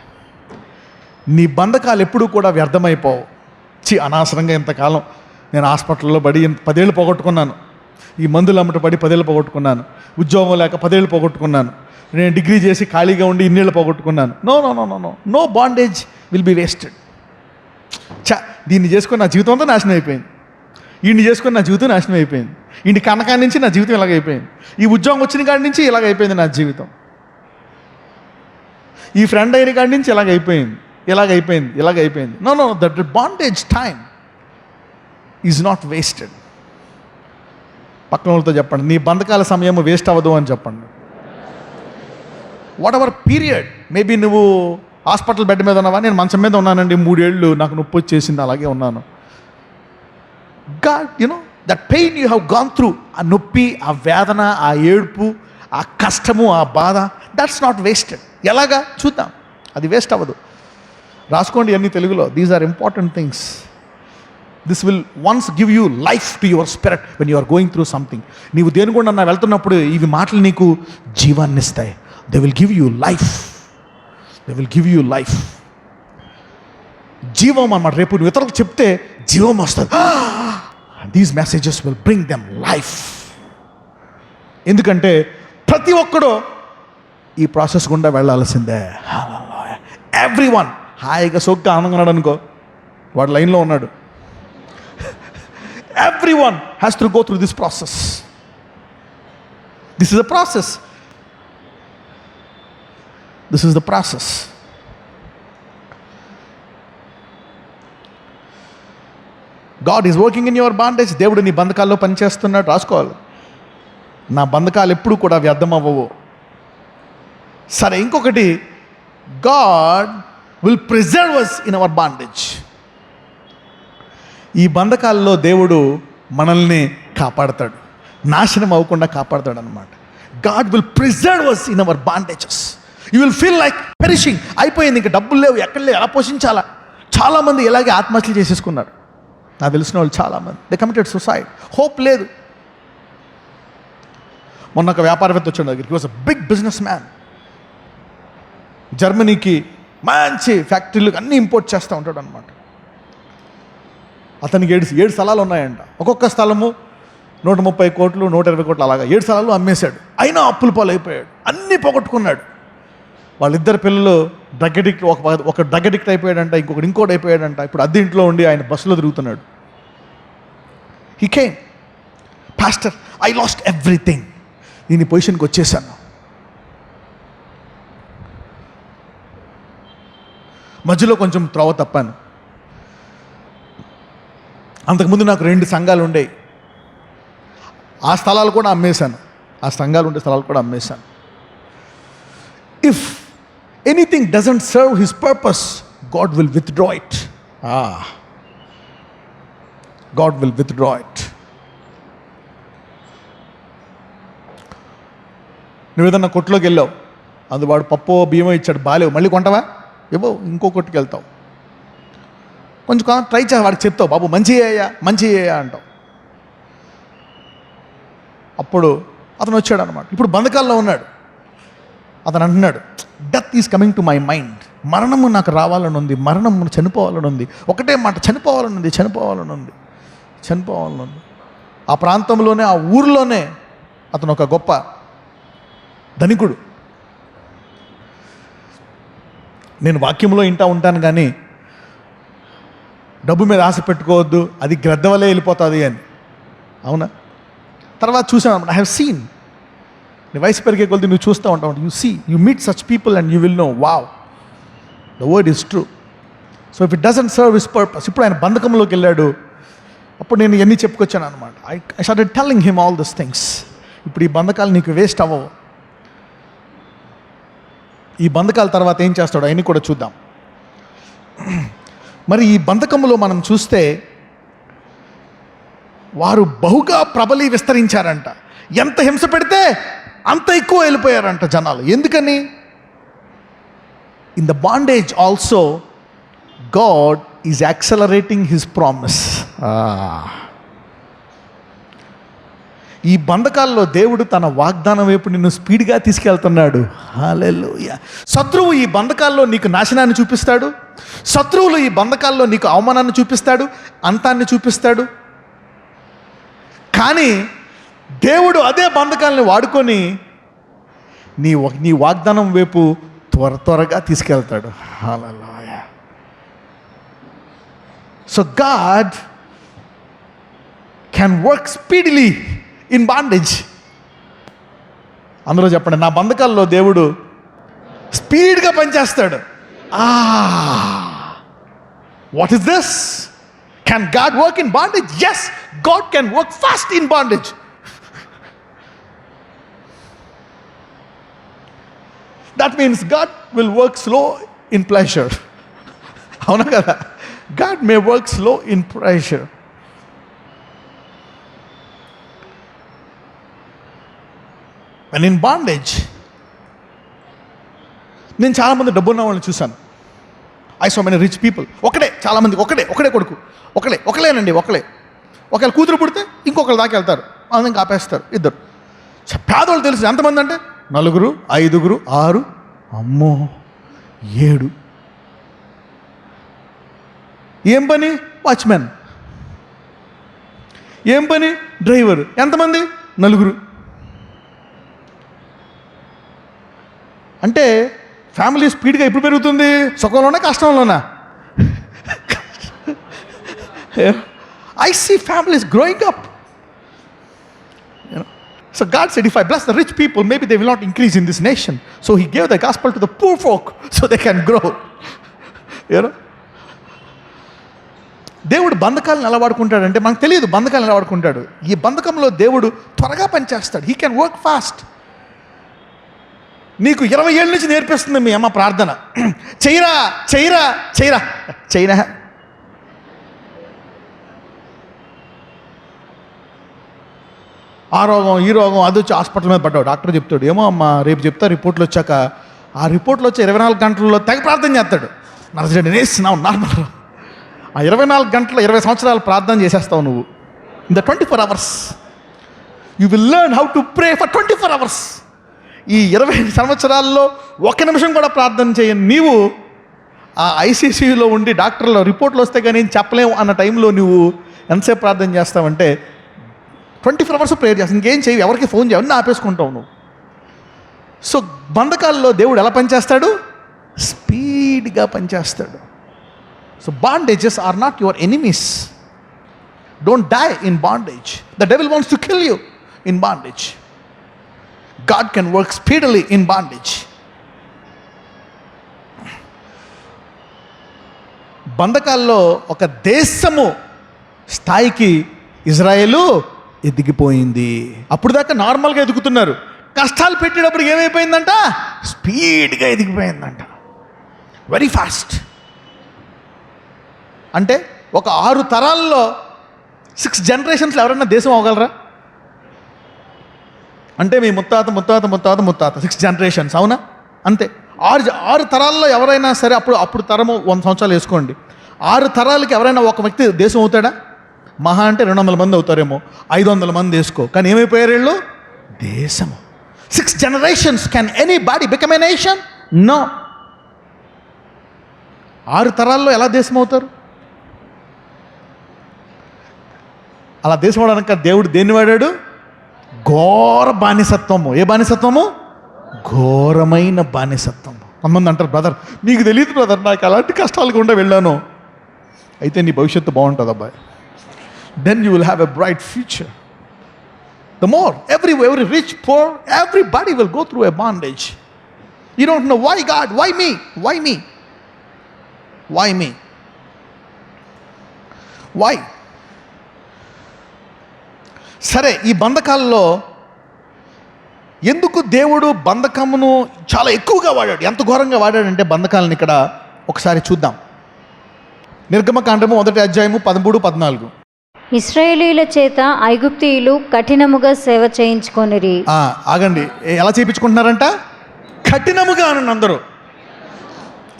నీ బంధకాలు ఎప్పుడూ కూడా వ్యర్థమైపోవు. అనవసరంగా ఇంతకాలం నేను హాస్పిటల్లో పడి 10 ఏళ్ళు పోగొట్టుకున్నాను. ఈ మందులు అమ్మట పడి 10 ఏళ్ళు పోగొట్టుకున్నాను. ఉద్యోగం లేక 10 ఏళ్ళు పోగొట్టుకున్నాను. నేను డిగ్రీ చేసి ఖాళీగా ఉండి ఇన్నేళ్ళు పోగొట్టుకున్నాను. No no no no no no bondage will be wasted. దీన్ని చేసుకొని నా జీవితం అంతా నాశనం అయిపోయింది. ఈయన్ని చేసుకొని నా జీవితం నాశనం అయిపోయింది. ఇంటి కనకాడి నుంచి నా జీవితం ఇలాగైపోయింది. ఈ ఉద్యోగం వచ్చిన కాడి నుంచి ఇలాగైపోయింది నా జీవితం. ఈ ఫ్రెండ్ అయిన కాడి నుంచి ఇలాగైపోయింది. No no, that bondage time is not wasted. పక్కన వాళ్ళతో చెప్పండి, నీ బంధకాల సమయం వేస్ట్ అవ్వదు అని చెప్పండి. వాట్ ఎవర్ పీరియడ్, మేబీ నువ్వు హాస్పిటల్ బెడ్ మీద ఉన్నావా? నేను మంచం మీద ఉన్నానండి, 3 ఏళ్ళు నాకు నొప్పి వచ్చేసింది, అలాగే ఉన్నాను. God you know that pain you have gone through, ఆ నొప్పి, ఆ వేదన, ఆ ఏడుపు, ఆ కష్టము, ఆ బాధ, దట్స్ నాట్ వేస్టెడ్. ఎలాగా చూద్దాం, అది వేస్ట్ అవ్వదు. రాసుకోండి అన్ని తెలుగులో. These are important things. This will once give you life to your spirit when you are going through something. నీవు దేని కూడా వెళ్తున్నప్పుడు ఇవి మాటలు నీకు జీవాన్ని ఇస్తాయి. They will give you life. They will give you life. జీవం అన్నమాట. రేపు నువ్వు ఇతరులకు చెప్తే జీవం వస్తుంది. These messages will bring them life. ఎందుకంటే ప్రతి ఒక్కడూ ఈ ప్రాసెస్ గుండా వెళ్ళాల్సిందే. ఎవ్రీ వన్ హాయిగా సోగ్గా ఆనందంగా ఉన్నాడు అనుకో, వాడు లైన్లో ఉన్నాడు. Every one has to go through this process. This is the process. This is the process. God is working in your bondage. దేవుడు నీ బంధకాల్లో పనిచేస్తున్నాడు. రాసుకోవాలి, నా బంధకాలు ఎప్పుడు కూడా వ్యర్థం అవ్వవు. సరే, ఇంకొకటి, God will preserve us in our bondage. ఈ బంధకాల్లో దేవుడు మనల్ని కాపాడతాడు, నాశనం అవ్వకుండా కాపాడతాడు అనమాట. God will preserve us in our bondages. You will feel like perishing. అయిపోయింది, ఇంకా డబ్బులు లేవు, ఎక్కడ లేవు, ఎలా పోషించాలా? చాలామంది ఇలాగే ఆత్మహత్యలు చేసేసుకున్నారు. నాకు తెలిసిన వాళ్ళు చాలామంది, దే కమిటెడ్ సూసైడ్. హోప్ లేదు. మొన్న ఒక వ్యాపారవేత్త వచ్చాడు దగ్గరికి. Was a big businessman. జర్మనీకి మంచి ఫ్యాక్టరీలకు అన్నీ ఇంపోర్ట్ చేస్తూ ఉంటాడు అనమాట. అతనికి 7 స్థలాలు ఉన్నాయంట. ఒక్కొక్క స్థలము 130 కోట్లు 120 కోట్లు అలాగా 7 స్థలాలు అమ్మేశాడు. అయినా అప్పుల పాలు అయిపోయాడు, అన్నీ పోగొట్టుకున్నాడు. వాళ్ళిద్దరు పిల్లలు డ్రగ్ అడిక్ట్, ఒక డ్రగ్ అడిక్ట్ అయిపోయాడంట, ఇంకోటి అయిపోయాడంట. ఇప్పుడు అద్దె ఇంట్లో ఉండి ఆయన బస్సులో తిరుగుతున్నాడు. He came, pastor I lost everything, నేను ఈ పొజిషన్కి వచ్చేసాను. మధ్యలో కొంచెం త్రోవ తప్పాను. అంతకుముందు నాకు 2 సంఘాలు ఉండేవి. ఆ స్థలాలు కూడా అమ్మేశాను. ఆ సంఘాలు ఉండే స్థలాలు కూడా అమ్మేశాను. If anything doesn't serve his purpose, God will withdraw it. God will withdraw it. నువ్వు ఏదన్నా కొట్టులోకి వెళ్ళావు, అందువాడు పప్పు బియ్యమో ఇచ్చాడు, బాలేవు, మళ్ళీ కొంటావా? ఇవ్వవు, ఇంకో కొట్టుకు వెళ్తావు. కొంచెం ట్రై చేసి వాడికి చెప్తావు, బాబు మంచి అయ్యా అంటావు. అప్పుడు అతను వచ్చాడు అనమాట. ఇప్పుడు బంధకాల్లో ఉన్నాడు. అతను అంటున్నాడు, death is coming to my mind. మరణము నాకు రావాలని ఉంది, మరణము చనిపోవాలని ఉంది, ఒకటే మాట, చనిపోవాలని ఉంది. ఆ ప్రాంతంలోనే, ఆ ఊరిలోనే అతను ఒక గొప్ప ధనికుడు. నేను వాక్యంలో ఇంటా ఉంటాను కానీ డబ్బు మీద ఆశ పెట్టుకోవద్దు, అది గ్రద్ద వల్లే వెళ్ళిపోతుంది అని. అవునా? తర్వాత చూసాను, ఐ హ్యావ్ సీన్. నీ వయసు పెరిగే కొద్ది నువ్వు చూస్తూ ఉంటావు, you meet such people and you will no, wow, the word is true. So if it doesn't serve his purpose. ఇప్పుడు ఆయన బంధకంలోకి వెళ్ళాడు. అప్పుడు నేను ఇవన్నీ చెప్పుకొచ్చాను అనమాట. I started telling him all this things. ఇప్పుడు ఈ బంధకాలు నీకు వేస్ట్ అవ్వవు. ఈ బంధకాల తర్వాత ఏం చేస్తాడో అవన్నీ కూడా చూద్దాం. మరి ఈ బంధకంలో మనం చూస్తే వారు బహుగా ప్రబలి విస్తరించారంట. ఎంత హింస పెడితే అంత ఎక్కువ వెళ్ళిపోయారంట జనాలు. ఎందుకని? In the bondage also God is accelerating his promise. ఈ బంధకాల్లో దేవుడు తన వాగ్దానం వైపు నిన్ను స్పీడ్గా తీసుకెళ్తున్నాడు. హల్లెలూయా. శత్రువు ఈ బంధకాల్లో నీకు నాశనాన్ని చూపిస్తాడు. శత్రువులు ఈ బంధకాల్లో నీకు అవమానాన్ని చూపిస్తాడు, అంతాన్ని చూపిస్తాడు. కానీ దేవుడు అదే బంధకాలని వాడుకొని నీ వాగ్దానం వైపు త్వరగా తీసుకెళ్తాడు. Hallelujah. So God can work speedily in bondage. అందరూ చెప్పండి, నా బంధకాల్లో దేవుడు స్పీడ్గా పనిచేస్తాడు. What is this? Can God work in bondage? Yes, God can work fast in bondage. That means God will work slow in pleasure. Avuna kada? God may work slow in pleasure. And in bondage, నేను చాలామంది డబ్బున్న వాళ్ళని చూశాను. I so many rich people. చాలామంది ఒకడే కొడుకు, ఒకళ్ళేనండి. ఒకళ్ళ కూతురు పుడితే ఇంకొకళ్ళ దాకా వెళ్తారు, ఇంకా ఆపేస్తారు. ఇద్దరు. పేదవాళ్ళు తెలుసు ఎంతమంది అంటే 4, 5, 6, అమ్మో 7. ఏం పని? వాచ్మెన్. ఏం పని? డ్రైవర్. ఎంతమంది? 4. అంటే ఫ్యామిలీ స్పీడ్గా ఎప్పుడు పెరుగుతుంది? సుఖంలోనా కష్టంలోనా? I see families growing up. So God said, if I bless the rich people, maybe they will not increase in this nation. So He gave the gospel to the poor folk so they can grow. దేవుడు బంధకాలను ఎలా వాడుకుంటాడంటే మనకు తెలియదు. బంధకాలను ఎలా వాడుకుంటాడు? ఈ బంధకంలో దేవుడు త్వరగా పనిచేస్తాడు. He can work fast. నీకు 20 ఏళ్ళ నుంచి నేర్పిస్తుంది మీ అమ్మ ప్రార్థన. చైనా ఆ రోగం ఈ రోగం అది వచ్చి హాస్పిటల్ మీద పడ్డావు. డాక్టర్ చెప్తాడు, ఏమో అమ్మ రేపు చెప్తా రిపోర్ట్లు వచ్చాక. ఆ రిపోర్ట్లు వచ్చి 24 గంటల్లో తెగ ప్రార్థన చేస్తాడు. నర్సరెడ్డి నేస్తున్నావు నార్మల్. ఆ 24 గంటల 20 సంవత్సరాలు ప్రార్థన చేసేస్తావు నువ్వు. In the 24 hours you will learn how to pray for 24 hours. ఈ 20 సంవత్సరాల్లో 1 నిమిషం కూడా ప్రార్థన చేయని నీవు ఆ ఐసీసీయూలో ఉండి డాక్టర్లో రిపోర్ట్లు వస్తే కానీ చెప్పలేము అన్న టైంలో నువ్వు ఎంతసేపు ప్రార్థన చేస్తావంటే 24 hours ప్రేయర్ చేస్తావు. ఇంకేం చేయవు, ఎవరికి ఫోన్ చేయవు, అన్నీ ఆపేసుకుంటావు నువ్వు. సో బంధకాల్లో దేవుడు ఎలా పనిచేస్తాడు? స్పీడ్గా పనిచేస్తాడు. So bondages are not your enemies. Don't die in bondage. The devil wants to kill you in bondage. God can work speedily in bondage. బంధకాల్లో ఒక దేశము స్థాయికి ఇజ్రాయేలు ఎదిగిపోయింది. అప్పుడు దాకా నార్మల్గా ఎదుగుతున్నారు. కష్టాలు పెట్టేటప్పుడు ఏమైపోయిందంట? స్పీడ్గా ఎదిగిపోయిందంట. Very fast. అంటే ఒక 6 తరాల్లో 6 generations ఎవరైనా దేశం అవ్వగలరా? అంటే మీ ముత్తాత 6 generations, అవునా? అంతే. 6 తరాల్లో ఎవరైనా సరే, అప్పుడు తరము 100 సంవత్సరాలు వేసుకోండి. 6 తరాలకి ఎవరైనా ఒక వ్యక్తి దేశం అవుతాడా? మహా అంటే 200 మంది అవుతారేమో, 500 మంది వేసుకో. కానీ ఏమైపోయారు వీళ్ళు? దేశము. 6 generations. Can anybody become a nation? No. 6 తరాల్లో ఎలా దేశం అవుతారు? అలా దేశం అవడానికి దేవుడు దేన్ని వాడాడు? ఘోర బానిసత్వము. ఏ బానిసత్వము? ఘోరమైన బానిసత్వము. కొంతమంది అంటారు, బ్రదర్ నీకు తెలియదు బ్రదర్, నాకు అలాంటి కష్టాలు గుండా వెళ్ళాను. అయితే నీ భవిష్యత్తు బాగుంటుంది అబ్బాయి. Then you will have a bright future. The more, every rich, poor, everybody will go through a bondage. You don't know, why God? Why me? Why me? Why me? Why? సరే, ఈ బంధకాల్లో ఎందుకు దేవుడు బంధకమును చాలా ఎక్కువగా వాడాడు? ఎంత ఘోరంగా వాడాడంటే బంధకాలను ఇక్కడ ఒకసారి చూద్దాం. నిర్గమకాండము 1వ అధ్యాయము 13, 14. ఇశ్రాయేలీయుల చేత ఐగుప్తీయులు కఠినముగా సేవ చేయించుకొనిరి. ఆగండి, ఎలా చేయించుకుంటున్నారంట? కఠినముగా అనండి అందరూ.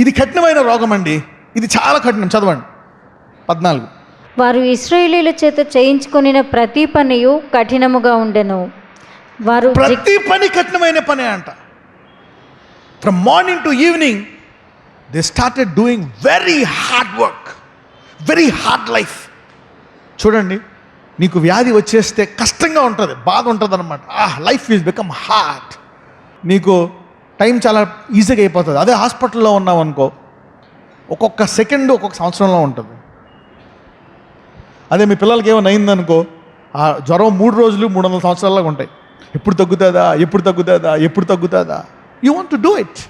ఇది కఠినమైన రోగం అండి, ఇది చాలా కఠినం. చదవండి 14. వారు ఇశ్రాయేలీయుల చేత చేయించుకొనిన ప్రతి పనియు కఠినముగా ఉండెను. వారు ప్రతి పని కఠినమైన పనే అంట. From morning to evening they started doing very hard work, very hard life. చూడండి, నీకు వ్యాధి వచ్చేస్తే కష్టంగా ఉంటుంది, బాధ ఉంటుంది అనమాట. Life is become hard. నీకు టైం చాలా ఈజీగా అయిపోతుంది. అదే హాస్పిటల్లో ఉన్నావు అనుకో, ఒక్కొక్క సెకండ్ ఒక్కొక్క సంవత్సరంలో ఉంటుంది. అదే మీ పిల్లలకి ఏమైనా అయిందనుకో, ఆ జ్వరం 3 రోజులు 300 సంవత్సరాలాగా ఉంటాయి. ఎప్పుడు తగ్గుతుందా, ఎప్పుడు తగ్గుతుందా, ఎప్పుడు తగ్గుతుందా? You want to do it.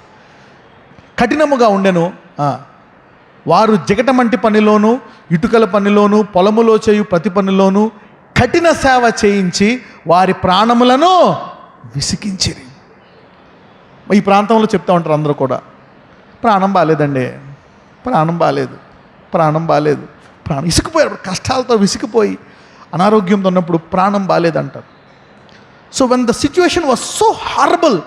కఠినముగా ఉండెను. వారు జిగటమంటి పనిలోను, ఇటుకల పనిలోను, పొలములో చేయు ప్రతి పనిలోను కఠిన సేవ చేయించి వారి ప్రాణములను విసికించిరి. ఈ ప్రాంతంలో చెప్తా ఉంటారు అందరూ కూడా, ప్రాణం బాగాలేదండి, ప్రాణం బాగాలేదు, ప్రాణం బాగాలేదు, ప్రాణం విసిగిపోయారు. కష్టాలతో విసిగిపోయి అనారోగ్యంతో ఉన్నప్పుడు ప్రాణం బాగాలేదంటారు. So when the situation was so horrible,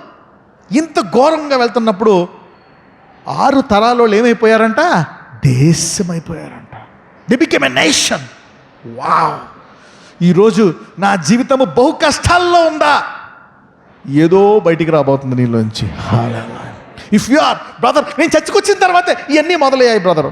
ఇంత ఘోరంగా వెళ్తున్నప్పుడు 6 తరాలు ఏమైపోయారంట? దేశమైపోయారంట. They became a nation. Wow! ఈరోజు నా జీవితము బహు కష్టాల్లో ఉందా? ఏదో బయటికి రాబోతుంది నీలోంచి. ఇఫ్ యు ఆర్ బ్రదర్, నేను చర్చకొచ్చిన తర్వాత ఇవన్నీ మొదలయ్యాయి బ్రదర్.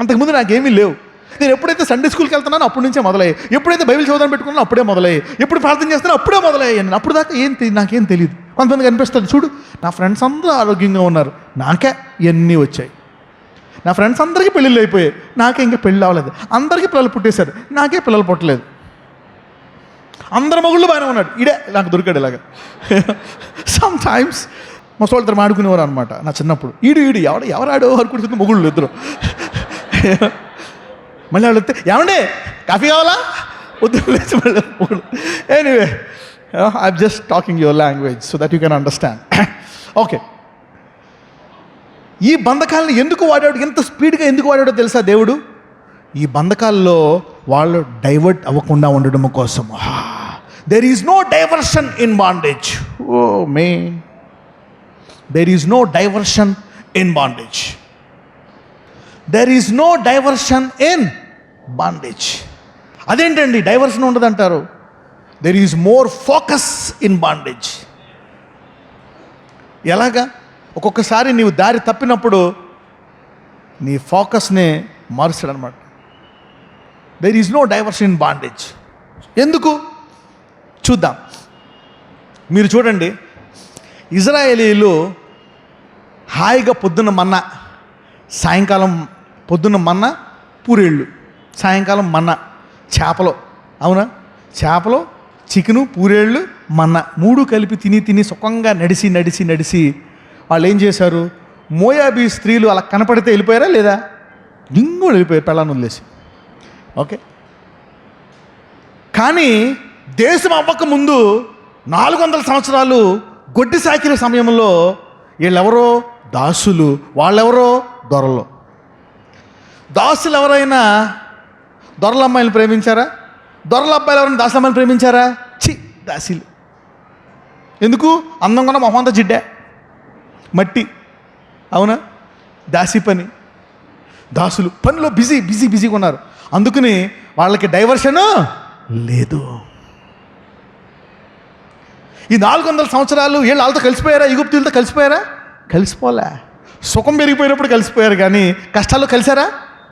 అంతకుముందు నాకేమీ లేవు. నేను ఎప్పుడైతే సండే స్కూల్కి వెళ్తున్నానో అప్పటి నుంచే మొదలయ్యాయి. ఎప్పుడైతే బైబిల్ చదవడం పెట్టుకున్నానో అప్పుడే మొదలయ్యాయి. ఎప్పుడు ప్రార్థన చేస్తానో అప్పుడే మొదలయ్యాయి. నేను అప్పుడు దాకా నాకేం తెలియదు. కొంతమందికి అనిపిస్తుంది, చూడు నా ఫ్రెండ్స్ అందరూ ఆరోగ్యంగా ఉన్నారు, నాకే ఇవన్నీ వచ్చాయి. నా ఫ్రెండ్స్ అందరికీ పెళ్ళిళ్ళు అయిపోయాయి, నాకే ఇంకా పెళ్ళి అవ్వలేదు. అందరికీ పిల్లలు పుట్టేశారు, నాకే పిల్లలు పుట్టలేదు. అందరి మగుళ్ళు బాగానే ఉన్నాడు, ఇడే నాకు దొరికాడు. ఇలాగా సమ్ టైమ్స్ ముసలిద్దరు ఆడుకునేవారు అనమాట నా చిన్నప్పుడు. ఈడు ఎవరాడో అనుకుంటున్న మొగుళ్ళు ఇద్దరు. మళ్ళీ వాళ్ళు వస్తే, ఏమండే కాఫీ కావాలా? వద్దు లేచి మళ్ళీ మొగుళ్ళు. Anyway, I'm just talking your language so that you can understand. Okay, ఈ బంధకాలను ఎందుకు వాడాడు, ఎంత స్పీడ్గా ఎందుకు వాడాడో తెలుసా దేవుడు? ఈ బంధకాల్లో వాళ్ళు డైవర్ట్ అవ్వకుండా ఉండడం కోసం. There is no diversion in bondage. ఓ మే, there is no diversion in bondage. There is no diversion in bondage. అదేంటండి డైవర్షన్ ఉండదంటారు? There is more focus in bondage. ఎలాగా? ఒక్కొక్కసారి నీవు దారి తప్పినప్పుడు నీ ఫోకస్ని మారుస్తాడు అనమాట. There is no diversion in bondage. ఎందుకు చూద్దాం. మీరు చూడండి, ఇజ్రాయేలీలు హాయిగా పొద్దున్న మన్నా, సాయంకాలం పొద్దున్న మన్నా పూరేళ్ళు, సాయంకాలం మన్నా చేపలు. అవునా? చేపలు, చికెను, పూరేళ్ళు, మన్నా 3 కలిపి తిని సుఖంగా నడిచి వాళ్ళు ఏం చేశారు? మోయాబీ స్త్రీలు అలా కనపడితే వెళ్ళిపోయారా లేదా? డింగు వెళ్ళిపోయారు పెళ్ళాన్ని వదిలేసి. ఓకే, కానీ దేశం అవ్వక ముందు 400 సంవత్సరాలు గొడ్డి సాకిన సమయంలో వీళ్ళెవరో దాసులు, వాళ్ళెవరో దొరలు. దాసులు ఎవరైనా దొరల అమ్మాయిలు ప్రేమించారా? దొరల అబ్బాయిలు ఎవరైనా దాసుల అమ్మాయిలు ప్రేమించారా? దాసీలు. ఎందుకు? అందంగా మొహం అంతా జిడ్డా, మట్టి. అవునా? దాసి పని. దాసులు పనిలో బిజీగా ఉన్నారు. అందుకని వాళ్ళకి డైవర్షను లేదు. ఈ 400 సంవత్సరాలు వీళ్ళు వాళ్ళతో కలిసిపోయారా? ఈగుప్తీయులతో కలిసిపోయారా? కలిసిపోలే. సుఖం పెరిగిపోయినప్పుడు కలిసిపోయారు, కానీ కష్టాల్లో కలిసారా?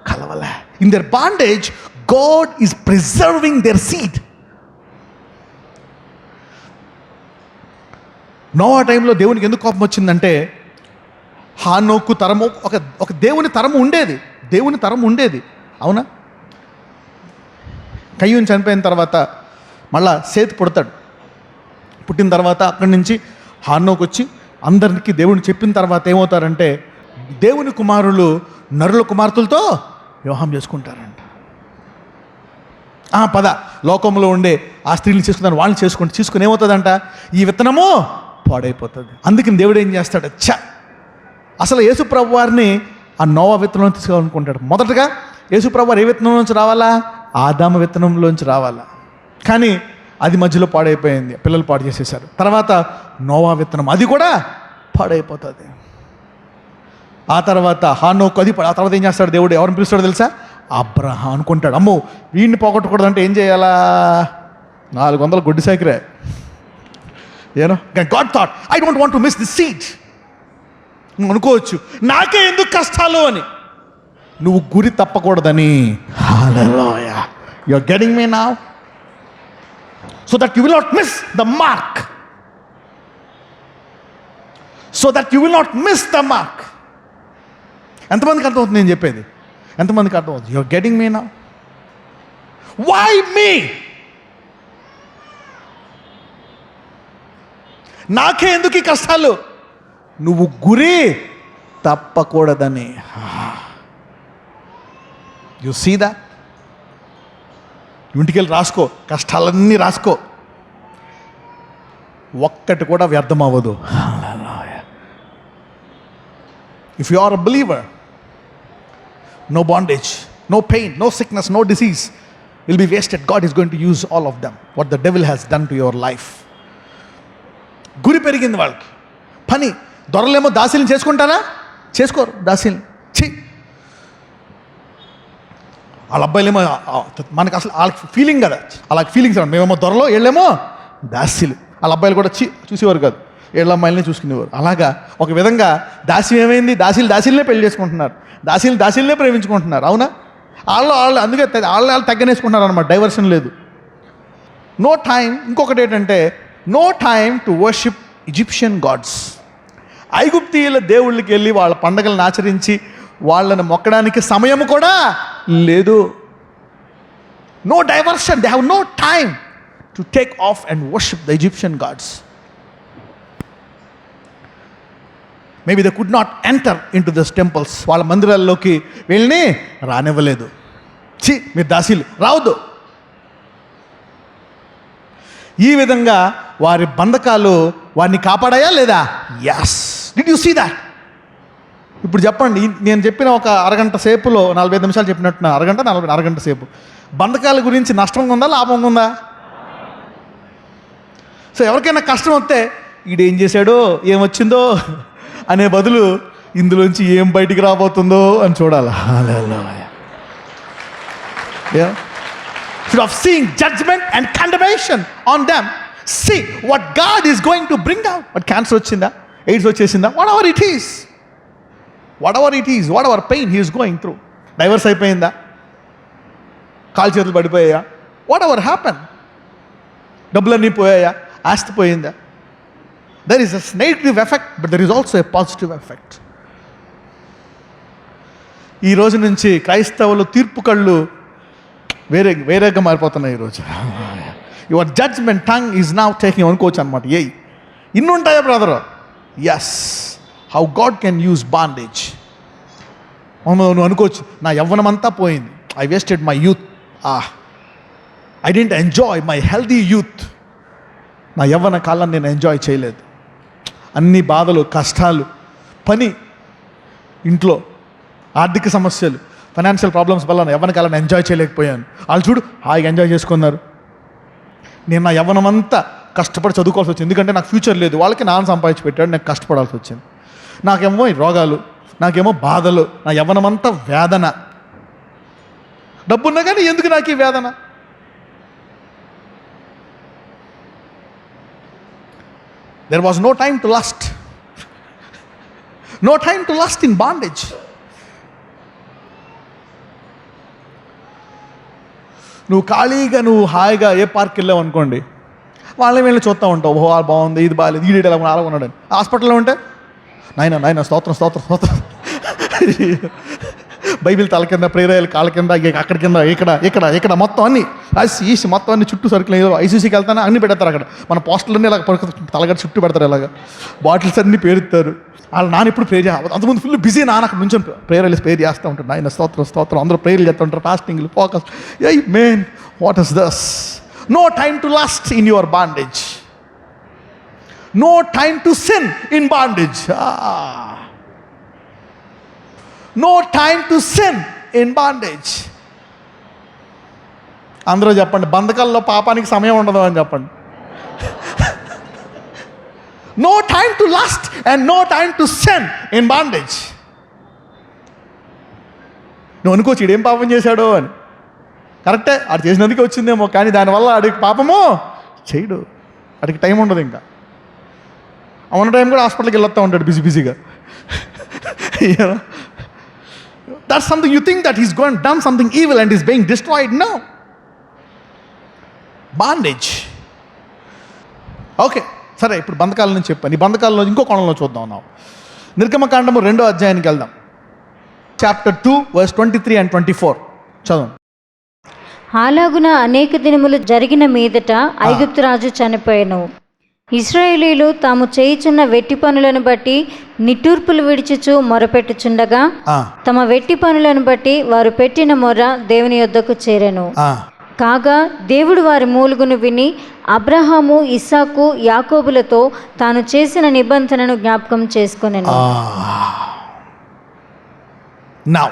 కలవలే. In their bondage God is preserving their seed. Noah టైంలో దేవునికి ఎందుకు కోపం వచ్చిందంటే, హానోకు తరము ఒక దేవుని తరము ఉండేది, అవునా? కయ్యూని చనిపోయిన తర్వాత మళ్ళా సేతు పుడతాడు. పుట్టిన తర్వాత అక్కడి నుంచి హానోకు వచ్చి అందరికీ దేవుని చెప్పిన తర్వాత ఏమవుతారంటే, దేవుని కుమారులు నరుల కుమార్తెలతో వివాహం చేసుకుంటారంట. పద లోకంలో ఉండే ఆ స్త్రీలు చేసుకుంటారు, వాళ్ళని తీసుకుని ఏమవుతుందంట, ఈ విత్తనము పాడైపోతుంది. అందుకని దేవుడు ఏం చేస్తాడు, అసలు యేసుప్రభు వారిని ఆ నోవా విత్తనంలో తీసుకోవాలనుకుంటాడు. మొదటగా యేసుప్రభు వారు ఏ విత్తనంలోంచి రావాలా? ఆదాము విత్తనంలోంచి రావాలా. కానీ అది మధ్యలో పాడైపోయింది, పిల్లలు పాడు చేసేసారు. తర్వాత నోవా విత్తనం, అది కూడా పాడైపోతుంది. ఆ తర్వాత హానోకు, ఆ తర్వాత ఏం చేస్తాడు దేవుడు? ఎవరిని పిలుస్తాడో తెలుసా? అబ్రహాం అనుకుంటాడు. అమ్మో వీడిని పోగొట్టకూడదంటే ఏం చేయాలా? 400 గొడ్డు సాకిరే. God thought I don't want to miss this seed. నువ్వు అనుకోవచ్చు, నాకే ఎందుకు కష్టాలు అని. నువ్వు గురి తప్పకూడదని. Hallelujah. You are getting me now? So that you will not miss the mark. ఎంతమందికి అర్థమవుతుంది నేను చెప్పేది? ఎంతమందికి అర్థమవుతుంది? You are getting me now? Why me? నాకే ఎందుకు ఈ కష్టాలు? నువ్వు గురి తప్పకూడదని. యు సీ దా? ఇంటికి వెళ్ళి రాసుకో, కష్టాలన్నీ రాసుకో, ఒక్కటి కూడా వ్యర్థం అవ్వదు. If you are a believer, no bondage, no pain, no sickness, no disease will be wasted. God is going to use all of them, what the devil has done to your life. గురి పెరిగింది వాళ్ళకి. పని దొరలేమో దాసీలను చేసుకుంటారా? చేసుకోరు దాసీలు. వాళ్ళ అబ్బాయిలేమో మనకు అసలు వాళ్ళకి ఫీలింగ్ కదా, అలా ఫీలింగ్స్ రా. మేమేమో దొరలో, వీళ్ళేమో దాసీలు. వాళ్ళ అబ్బాయిలు కూడా చూసేవారు కాదు, వీళ్ళ అమ్మాయిలనే చూసుకునేవారు. అలాగా ఒక విధంగా దాసి ఏమైంది, దాసీలనే పెళ్లి చేసుకుంటున్నారు, దాసీలనే ప్రేమించుకుంటున్నారు, అవునా? వాళ్ళు అందుకే వాళ్ళు తగ్గనేసుకుంటున్నారు అనమాట. డైవర్షన్ లేదు. No time. ఇంకొకటి ఏంటంటే, no time to worship Egyptian gods. ఐగుప్తీయుల దేవుళ్ళకి వెళ్ళి వాళ్ళ పండగలను ఆచరించి వాళ్ళని మొక్కడానికి సమయం కూడా లేదు. No diversion. They have no time to take off and worship the Egyptian gods. Maybe they could not enter in to this temples. వాళ్ళ మందిరాల్లోకి వెళ్ళి రానివ్వలేదు. మీరు దాసీలు రావద్దు. ఈ విధంగా వారి బంధకాలు వారిని కాపాడాయా లేదా? Yes. Did you see that? ఇప్పుడు చెప్పండి, నేను చెప్పిన ఒక అరగంట సేపులో 45 నిమిషాలు చెప్పినట్టున్నా, అరగంట సేపు బంధకాల గురించి నష్టం ఉందా, లాభం ఉందా? సో ఎవరికైనా కష్టం వస్తే ఈడేం చేశాడో, ఏమొచ్చిందో అనే బదులు ఇందులోంచి ఏం బయటికి రాబోతుందో అని చూడాలి. Instead of seeing judgment and condemnation on them, see what God is going to bring out. What cancer వచ్చిందా, AIDS వచ్చేసిందా, whatever it is, whatever pain he is going through. Divorce అయిపోయిందా, కాలు చేతులు పడిపోయాయా, whatever happened, డబ్బులన్నీ పోయాయా, ఆస్తి పోయిందా. There is a negative effect, but there is also a positive effect. ఈ రోజు నుంచి క్రైస్తవులు తీర్పు కళ్ళు వేరేగా మారిపోతున్నాయి ఈరోజు. Your judgement tongue is now taking అనుకోవచ్చు అనమాట. ఇన్ని ఉంటాయా brother? Yes. How God can use bondage. నువ్వు అనుకోవచ్చు, నా యవ్వనం అంతా పోయింది, I wasted my youth, I didn't enjoy my healthy youth. నా యవ్వన కాలాన్ని నేను ఎంజాయ్ చేయలేదు. అన్ని బాధలు, కష్టాలు, పని, ఇంట్లో ఆర్థిక సమస్యలు, ఫైనాన్షియల్ ప్రాబ్లమ్స్ వల్ల యవ్వన కాలాన్ని ఎంజాయ్ చేయలేకపోయాను. వాళ్ళు చూడు హాయిగా ఎంజాయ్ చేసుకున్నారు. నేను నా యవ్వనం అంతా కష్టపడి చదువుకోవాల్సి వచ్చింది, ఎందుకంటే నాకు ఫ్యూచర్ లేదు. వాళ్ళకి నాన్న సంపాదించి పెట్టాడు, నాకు కష్టపడాల్సి వచ్చింది. నాకేమో ఈ రోగాలు, నాకేమో బాధలు, నా యవ్వనమంతా వేదన. డబ్బున్నా కానీ ఎందుకు నాకు ఈ వేదన? There was no time to lust. No time to lust in bondage. నువ్వు ఖాళీగా నువ్వు హాయిగా ఏ పార్క్ వెళ్ళావు అనుకోండి, వాళ్ళని వీళ్ళని చూస్తూ ఉంటావు. ఓహో బాగుంది, ఇది బాగాలేదు, ఈడు ఎలా అలా ఉన్నాడు. హాస్పిటల్లో ఉంటే నాయన స్తోత్రం స్తోత్రం స్తోత్రం, బైబిల్ తల కింద, ప్రేరాయలు కాళ్ళ కింద, అక్కడి కింద, ఇక్కడ మొత్తం అన్ని ఈసి మొత్తం అన్ని చుట్టూ సరుకులు. ఏదో ఐసీసీకి వెళ్తానే అన్ని పెడతారు అక్కడ. మన పోస్టులన్నీ ఇలా తలగడ చుట్టూ పెడతారు, ఇలాగ బాటిల్స్ అన్నీ పేరుతారు. వాళ్ళ నాన్న ఇప్పుడు ప్రేర్ అంతకుముందు ఫుల్ బిజీ, నాన్న అక్కడ నుంచి ప్రేయర్లు ప్రేర్ చేస్తూ ఉంటాడు. నాయన స్తోత్రం స్తోత్రం, అందరూ ప్రేయర్లు చేస్తూ ఉంటారు, ఫాస్టింగ్లు, focus. Hey man, what is this? No time to lust in your bondage. No time to sin in bondage. No time to sin in bondage. అందరూ చెప్పండి, బంధకాల్లో పాపానికి సమయం ఉండదు అని చెప్పండి. No time to lust and no time to sin in bondage. నువ్వు అనుకోవచ్చు ఇడేం పాపం చేశాడో అని. కరెక్టే, ఆడు చేసినందుకే వచ్చిందేమో, కానీ దానివల్ల ఆడికి పాపము చేయడు. ఆడికి టైం ఉండదు. ఇంకా ఉన్న టైం కూడా హాస్పిటల్కి వెళ్ళొస్తూ ఉంటాడు బిజీగా. That's something you think that he's gone done something evil and is being destroyed. No. Bondage. Okay, సరే, ఇప్పుడు బంధకాల నుంచి చెప్పాను. ఈ బంధకాలలో ఇంకో కోణంలో చూద్దాం. ನಾವು నిర్గమకాండము 2వ అధ్యాయానికి వెళ్దాం. చాప్టర్ 2 verse 23 and 24 చదవండి. అలాగున అనేక దినములు జరిగిన మీదట ఐగుప్తు రాజు చనిపోయెను. ఇశ్రాయేలీయులు తాము చేయుచున్న వెట్టి పనులను బట్టి నిట్టూర్పులు విడిచుచు మొరపెట్టుచుండగా తమ వెట్టి పనులను బట్టి వారు పెట్టిన మొర్ర దేవుని యొద్దకు చేరెను. కాగా దేవుడు వారి మూలుగును విని అబ్రహాము, ఇస్సాకు, యాకోబులతో తాను చేసిన నిబంధనను జ్ఞాపకం చేసుకొనెను. నౌ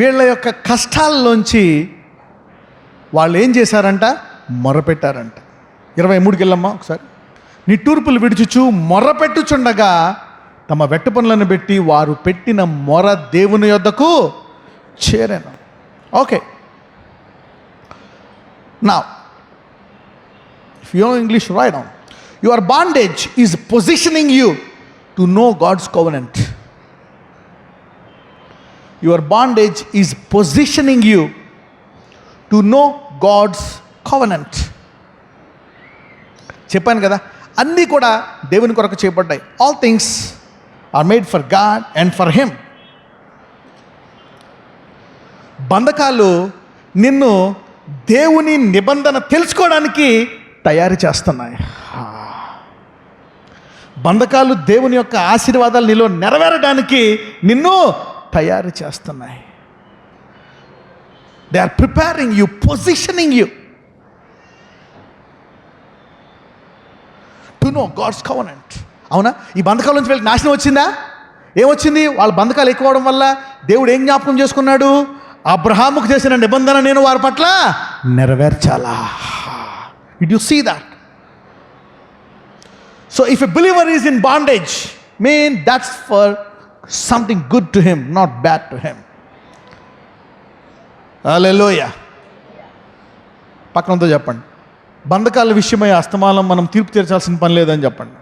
వీళ్ళ యొక్క కష్టాల్లోంచి వాళ్ళు ఏం చేశారంట? మొరపెట్టారంట. 23కి వెళ్ళమ్మా ఒకసారి. నిట్టూర్పులు విడిచుచు మొర్రపెట్టుచుండగా తమ వెట్టు పనులను బట్టి వారు పెట్టిన మొర దేవుని యొద్దకు చేరాను. Okay, now if you know English, write down. Your bondage is positioning you to know God's covenant. Your bondage is positioning you to know God's covenant. చెప్పాను కదా, అన్నీ కూడా దేవుని కొరకు చేయబడ్డాయి. All things are made for God and for him. బంధకాలు నిన్ను దేవుని నిబంధన తెలుసుకోవడానికి తయారు చేస్తున్నాయి. బంధకాలు దేవుని యొక్క ఆశీర్వాదాలు నీలో నెరవేరడానికి నిన్ను తయారు చేస్తున్నాయి. They are preparing you, positioning you to know God's covenant. అవునా? ఈ బంధకాల నుంచి వీళ్ళకి నాశనం వచ్చిందా? ఏమొచ్చింది? వాళ్ళ బంధకాలు ఎక్కువ అవడం వల్ల దేవుడు ఏం జ్ఞాపకం చేసుకున్నాడు? అబ్రహాముకు చేసిన నిబంధన నేను వారి పట్ల నెరవేర్చాలా. Did you see that? So if a believer is in bondage, mean that's for something good to him, not bad to him. Hallelujah. పక్కనతో చెప్పండి, బంధకాల విషయమై అస్తమానం మనం తీర్పు తీర్చాల్సిన పని లేదని చెప్పండి.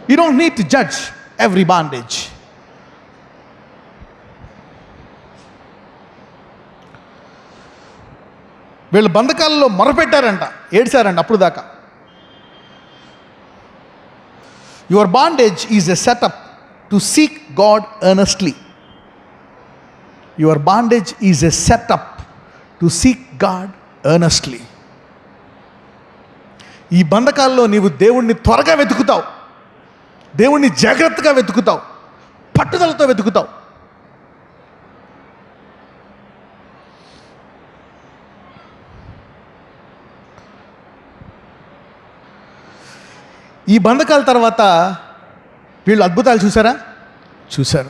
You don't need to judge every bondage. వీళ్ళు బంధకాలలో మొరపెట్టారంట, ఏడ్చారంట అప్పుడు దాకా. Your bondage is a setup to seek God earnestly. Your bondage is a setup to seek God earnestly. ఈ బంధకాల్లో నీవు దేవుణ్ణి త్వరగా వెతుకుతావు, దేవుణ్ణి జాగ్రత్తగా వెతుకుతావు, పట్టుదలతో వెతుకుతావు. ఈ బంధకాల తర్వాత వీళ్ళు అద్భుతాలు చూసారా? చూశారు.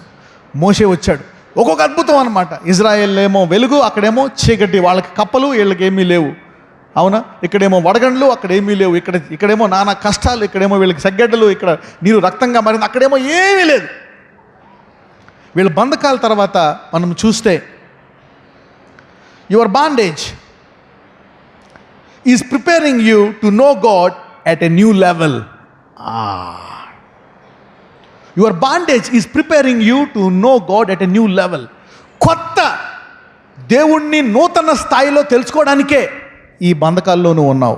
మోషే వచ్చాడు, ఒక్కొక్క అద్భుతం అనమాట. ఇజ్రాయెల్ ఏమో వెలుగు, అక్కడేమో చీకటి. వాళ్ళకి కప్పలు, వీళ్ళకి ఏమీ లేవు. అవునా? ఇక్కడేమో వడగండ్లు, అక్కడ ఏమీ లేవు. ఇక్కడేమో నానా కష్టాలు, ఇక్కడేమో వీళ్ళకి సగ్గడ్డలు, ఇక్కడ నీరు రక్తంగా మారింది, అక్కడేమో ఏమీ లేదు. వీళ్ళ బంధకాల తర్వాత మనం చూస్తే your bondage is preparing you to no God at a new level. Your bondage is preparing you to know God at a new level. కొత్త దేవుణ్ణి నూతన స్థాయిలో తెలుసుకోవడానికే ఈ బంధకాల్లో నువ్వు ఉన్నావు.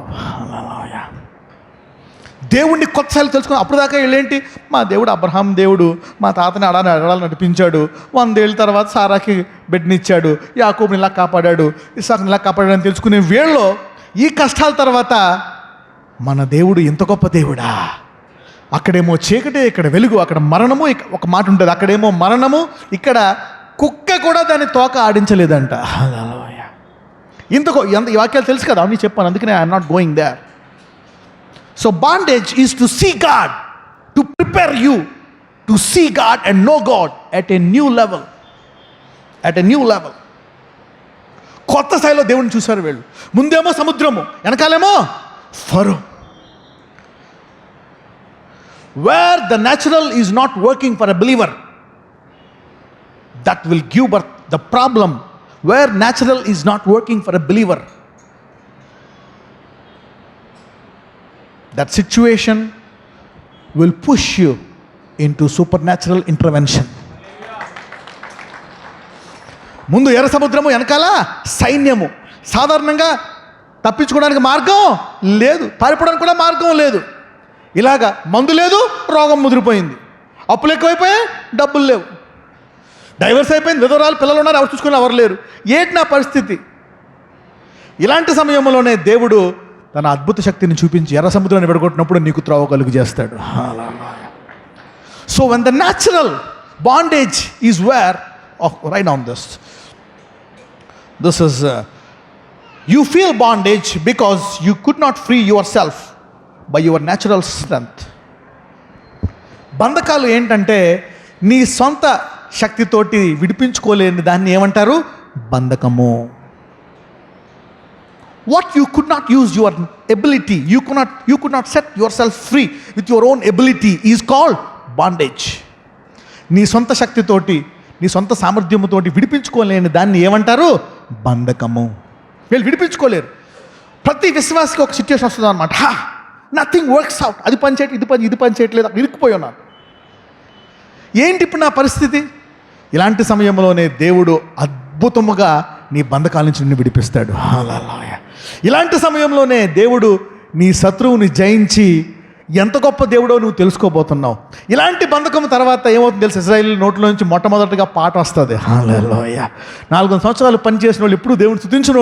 దేవుణ్ణి కొత్త స్థాయిలో తెలుసుకుని అప్పుడు దాకా వీళ్ళేంటి, మా దేవుడు అబ్రహాం దేవుడు, మా తాతని అడాలని నడిపించాడు, 100 ఏళ్ళ తర్వాత సారాకి బిడ్డనిచ్చాడు, యాకోబుని ఇలా కాపాడాడు, ఇస్సాకుని ఇలా కాపాడాడు అని తెలుసుకునే వీళ్ళు ఈ కష్టాల తర్వాత మన దేవుడు ఎంత గొప్ప దేవుడా, అక్కడేమో చీకటి, ఇక్కడ వెలుగు, అక్కడ మరణము, ఒక మాట ఉంటుంది, అక్కడేమో మరణము, ఇక్కడ కుక్క కూడా దాని తోక ఆడించలేదంట. ఇంతకో ఈ వాక్యాలు తెలుసు కదా, అన్నీ చెప్పాను, అందుకనే I'm not going there. So bondage is to see God, to prepare you to see God and know God at a new level. At a new level. కొత్త స్థాయిలో దేవుడిని చూశారు వీళ్ళు. ముందేమో సముద్రము, వెనకాలేమో ఫరో. Where the natural is not working for a believer, that will give birth the problem. Where natural is not working for a believer, that situation will push you into supernatural intervention. ముందు ఎర్ర సముద్రము, వెనకాల సైన్యము. సాధారణంగా తప్పించుకోవడానికి మార్గం లేదు, పారిపోవడానికి కూడా మార్గం లేదు. ఇలాగా మందు లేదు, రోగం ముదిరిపోయింది, అప్పులు ఎక్కువైపోయాయి, డబ్బులు లేవు, డైవర్స్ అయిపోయింది, విధవరాలు పిల్లలు ఉన్నారు, ఎవరు చూసుకుని ఎవరు లేరు. ఏంటి నా పరిస్థితి? ఇలాంటి సమయంలోనే దేవుడు తన అద్భుత శక్తిని చూపించి ఎర్ర సముద్రాన్ని విడగొట్టినప్పుడు నీకు త్రోవ కలుగు చేస్తాడు. So when the natural bondage is where of right on this is you feel bondage because you could not free yourself by your natural strength. బంధకాలు ఏంటంటే నీ సొంత శక్తితోటి విడిపించుకోలేని దాన్ని ఏమంటారు? బంధకము. What you could not use your ability, you could not set yourself free with your own ability is called bondage. నీ సొంత శక్తితోటి, నీ సొంత సామర్థ్యముతోటి విడిపించుకోలేని దాన్ని ఏమంటారు? బంధకము. వీళ్ళు విడిపించుకోలేరు. ప్రతి విశ్వాసకి ఒక సిచ్యువేషన్ వస్తుంది అనమాట. నథింగ్ వర్క్స్ అవుట్, అది పని చేయట్లేదు, ఇది పని చేయట్లేదు, అక్కడ ఇరుక్కుపోయి ఉన్నాను. ఏంటి ఇప్పుడు నా పరిస్థితి? ఇలాంటి సమయంలోనే దేవుడు అద్భుతముగా నీ బంధకాల నుంచి నిన్ను విడిపిస్తాడు. ఇలాంటి సమయంలోనే దేవుడు నీ శత్రువుని జయించి ఎంత గొప్ప దేవుడో నువ్వు తెలుసుకోబోతున్నావు. ఇలాంటి బంధకం తర్వాత ఏమవుతుంది తెలుసు? ఇశ్రాయేలు నోట్లో నుంచి మొట్టమొదటిగా పాట వస్తుంది. హల్లెలూయా. 4 సంవత్సరాలు పనిచేసిన వాళ్ళు, ఎప్పుడు దేవుడిని స్తుతించిన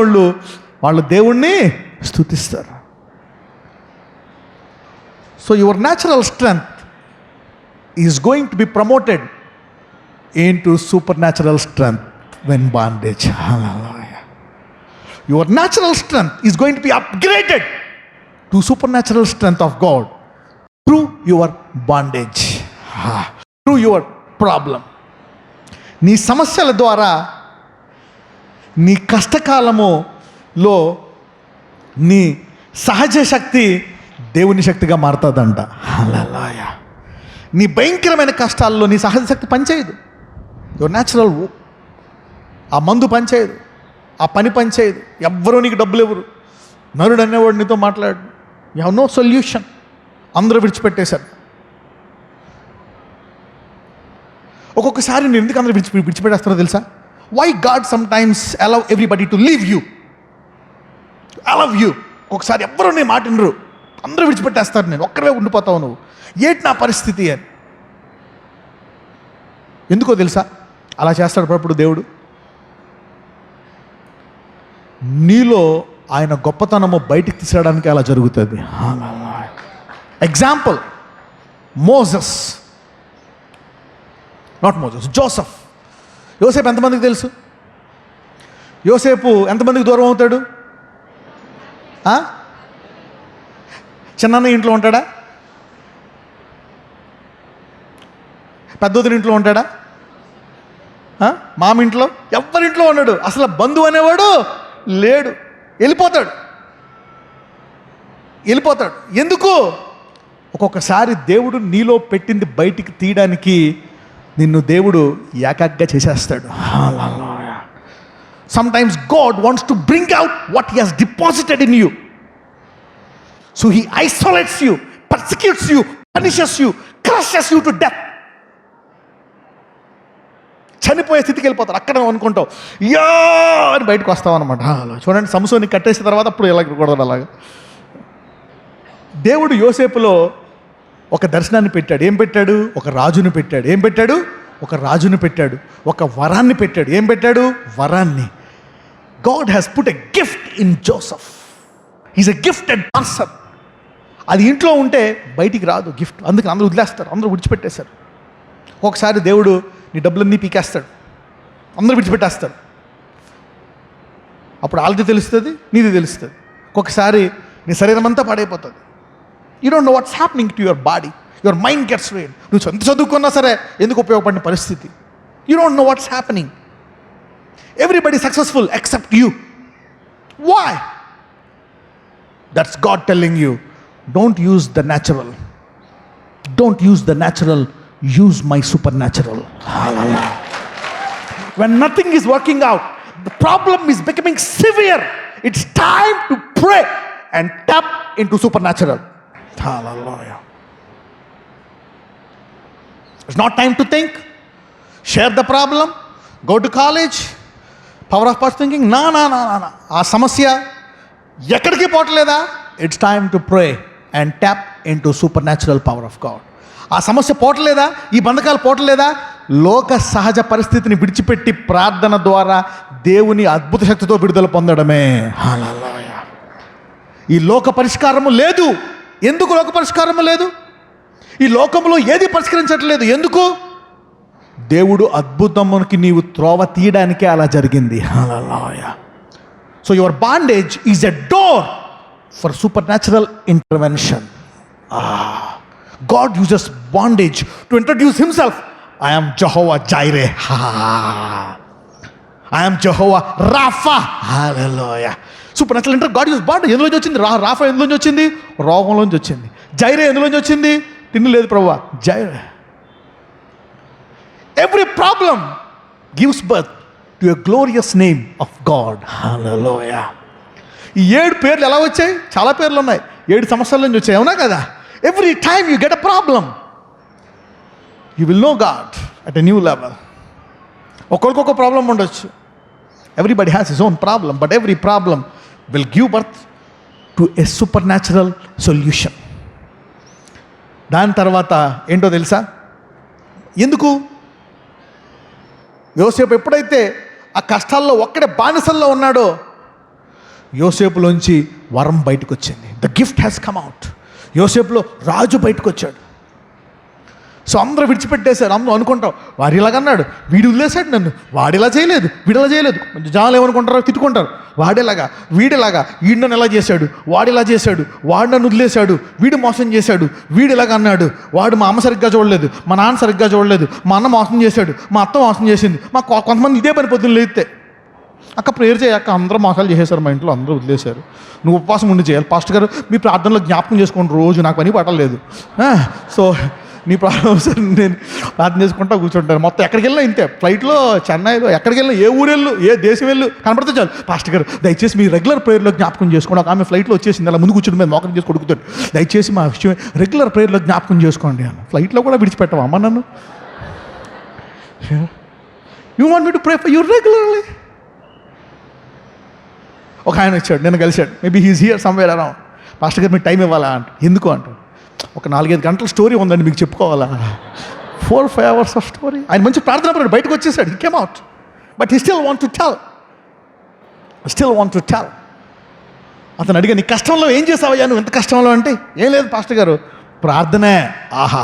వాళ్ళు దేవుణ్ణి స్తుతిస్తారు. So your natural strength is going to be promoted in to supernatural strength when bondage. Hallelujah. Your natural strength is going to be upgraded to supernatural strength of God through your bondage, through your problem. నీ సమస్యల ద్వారా, నీ కష్టకాలములో నీ సహజ శక్తి దేవుని శక్తిగా మారుతుందంట. హల్లెలూయా. నీ భయంకరమైన కష్టాల్లో నీ సహజ శక్తి పనిచేయదు. యువర్ న్యాచురల్, ఆ మందు పనిచేయదు, ఆ పని పనిచేయదు, ఎవ్వరూ నీకు డబ్బులు ఇవ్వరు, నరుడు అనేవాడు నీతో మాట్లాడు, యు హ్యావ్ నో సొల్యూషన్. అందరూ విడిచిపెట్టేశారు. ఒక్కొక్కసారి నేను ఎందుకు అందరూ విడిచిపెట్టేస్తారో తెలుసా? Why God sometimes allow everybody to leave you, allow you. ఒకసారి ఎవ్వరూ నీ మాట వినరు, అందరూ విడిచిపెట్టేస్తారు, నేను ఒక్కడే ఉండిపోతావు. నువ్వు ఏంటి నా పరిస్థితి అని. ఎందుకో తెలుసా అలా చేస్తాడు అప్పుడు దేవుడు? నీలో ఆయన గొప్పతనము బయటికి తీసుకురావడానికి అలా జరుగుతుంది. Example, Moses, not Moses, Joseph. యోసేపు ఎంతమందికి తెలుసు? యోసేపు ఎంతమందికి దూరం అవుతాడు? చిన్న ఇంట్లో ఉంటాడా? పెద్దోదిని ఇంట్లో ఉంటాడా? మామింట్లో? ఎవరింట్లో ఉన్నాడు. అసలు బంధువు అనేవాడు లేడు, వెళ్ళిపోతాడు. వెళ్ళిపోతాడు. ఎందుకు? ఒక్కొక్కసారి దేవుడు నీలో పెట్టింది బయటికి తీయడానికి నిన్ను దేవుడు ఏకాగ్గా చేసేస్తాడు. Sometimes God wants to bring out what He has deposited in you. So He isolates you, persecutes you, punishes you, crushes you to death. చనిపోయే స్థితికి వెళ్ళిపోతారు. అక్కడ అనుకుంటావు యా అని బయటకు వస్తావు అనమాట. చూడండి, సంసోన్ని కట్టేసిన తర్వాత అప్పుడు ఎలా కూడదు. అలాగా దేవుడు యోసేపులో ఒక దర్శనాన్ని పెట్టాడు. ఏం పెట్టాడు? ఒక రాజుని పెట్టాడు. ఏం పెట్టాడు? ఒక రాజుని పెట్టాడు. ఒక వరాన్ని పెట్టాడు. ఏం పెట్టాడు? వరాన్ని. God has put a gift in Joseph. Is a gifted person. అది ఇంట్లో ఉంటే బయటికి రాదు గిఫ్ట్. అందుకని అందరూ వదిలేస్తారు, అందరూ విడిచిపెట్టేశారు. ఒకసారి దేవుడు నీ డబ్బులన్నీ పీకేస్తాడు, అందరూ విడిచిపెట్టేస్తాడు. అప్పుడు వాళ్ళది తెలుస్తుంది, నీది తెలుస్తుంది. ఒక్కొక్కసారి నీ శరీరం అంతా పాడైపోతుంది. You don't know what's happening to your body. Your mind gets raid. నువ్వు ఎంత చదువుకున్నా సరే ఎందుకు ఉపయోగపడిన పరిస్థితి. You don't know what's happening. Everybody successful except you. Why? That's God telling you, don't use the natural. Don't use the natural, use my supernatural. When nothing is working out, the problem is becoming severe, it's time to pray and tap into supernatural. Hallelujah. It's not time to think, share the problem, go to college, power of positive thinking. No. ఆ సమస్య ఎక్కడికి పోవట్లేదా? It's time to pray and tap into supernatural power of God. ఆ సమస్య పోవట్లేదా? ఈ బంధకాలు పోవట్లేదా? లోక సహజ పరిస్థితిని విడిచిపెట్టి ప్రార్థన ద్వారా దేవుని అద్భుత శక్తితో విడుదల పొందడమే. హల్లెలూయా. ఈ లోక పరిష్కారము లేదు. ఎందుకు లోక పరిష్కారము లేదు? ఈ లోకంలో ఏది పరిష్కరించట్లేదు. ఎందుకు? దేవుడు అద్భుతమునికి నీవు త్రోవ తీయడానికే అలా జరిగింది. Hallelujah. So your bondage is a door for supernatural intervention. God uses bondage to introduce Himself. I am Jehovah Jireh. I am Jehovah Rapha. Hallelujah. Supernatural inter God uses bondage. ఎందులోంచి వచ్చింది? రాఫా ఎందులోంచి వచ్చింది? రోగంలోంచి వచ్చింది. జైరే ఎందులోంచి వచ్చింది? తిండి లేదు ప్రభువా. Jireh. Every problem gives birth to a glorious name of God. Hallelujah. ఈ 7 పేర్లు ఎలా వచ్చాయి? చాలా పేర్లు ఉన్నాయి. 7 సంవత్సరాల నుంచి వచ్చాయి, అవునా కదా? Every time you get a problem, you will know God at a new level. ఒక్కొక్క ప్రాబ్లం ఉండొచ్చు. Everybody has his own problem, but every problem will give birth to a supernatural solution. దాని తర్వాత ఏంటో తెలుసా? ఎందుకు యోసేపు ఎప్పుడైతే ఆ కష్టాల్లో ఒక్కడే బానిసల్లో ఉన్నాడో, యోసేపులోంచి వరం బయటకు వచ్చింది. The gift has come out. యోసేపులో రాజు బయటకు వచ్చాడు. సో అందరూ విడిచిపెట్టేశారు. అందరూ అనుకుంటాం వాడు ఇలాగన్నాడు, వీడు వదిలేశాడు నన్ను, వాడిలా చేయలేదు, వీడిలా చేయలేదు. జనాలు ఏమనుకుంటారో తిట్టుకుంటారు. వాడేలాగా, వీడిలాగా, వీడు నన్ను ఎలా చేశాడు, వాడిలా చేశాడు, వాడు నన్ను వదిలేశాడు, వీడు మోసం చేశాడు, వీడు ఇలాగ అన్నాడు, వాడు మా అమ్మ సరిగ్గా చూడలేదు, మా నాన్న సరిగ్గా చూడలేదు, మా అన్న మోసం చేశాడు, మా అత్త మోసం చేసింది. మా కొంతమంది ఇదే పని పొద్దున్న లేతే అక్క ప్రేయర్ చేయక్క, అందరూ మోసాలు చేసేశారు, మా ఇంట్లో అందరూ వదిలేశారు, నువ్వు ఉపవాసం ఉండి చేయాలి. పాస్టర్ గారు మీ ప్రార్థనలో జ్ఞాపకం చేసుకోండి రోజు, నాకు పని పట్టలేదు. సో నీ ప్రాబ్లం సార్ నేను ప్రార్థన చేసుకుంటా కూర్చుంటాను. మొత్తం ఎక్కడికి వెళ్ళినా ఇంతే, ఫ్లైట్లో, చెన్నైలో, ఎక్కడికి వెళ్ళినా, ఏ ఊరు వెళ్ళు, ఏ దేశం వెళ్ళు కనపడితే చాలు, పాస్టర్ గారు దయచేసి మీ రెగ్యులర్ ప్రేయర్లో జ్ఞాపకం చేసుకోండి. ఒక ఆమె ఫ్లైట్లో వచ్చేసింది, అలా ముందు కూర్చుని మీద మోకం చేసి కొడుకుతాడు, దయచేసి మా విషయం రెగ్యులర్ ప్రేయర్లో జ్ఞాపకం చేసుకోండి అని. ఫ్లైట్లో కూడా విడిచిపెట్టావా అమ్మ నన్ను? You want me to pray for you regularly? ఒక ఆయన వచ్చాడు, నేను కలిశాడు, maybe he's here somewhere around. Pastor గారు మీకు టైం ఇవ్వాలా అంట. ఎందుకు అంట, ఒక 4-5 గంటల స్టోరీ ఉందండి మీకు చెప్పుకోవాలా. 4-5 hours ఆఫ్ స్టోరీ. ఆయన మంచి ప్రార్థన పడ్డాడు, బయటకు వచ్చేసాడు, he came out, but he still want to tell. అతను అడిగా, నీ కష్టంలో ఏం చేసావయ్యా నువ్వు, ఎంత కష్టంలో అంటే, ఏం లేదు పాస్టర్ గారు ప్రార్థనే. ఆహా,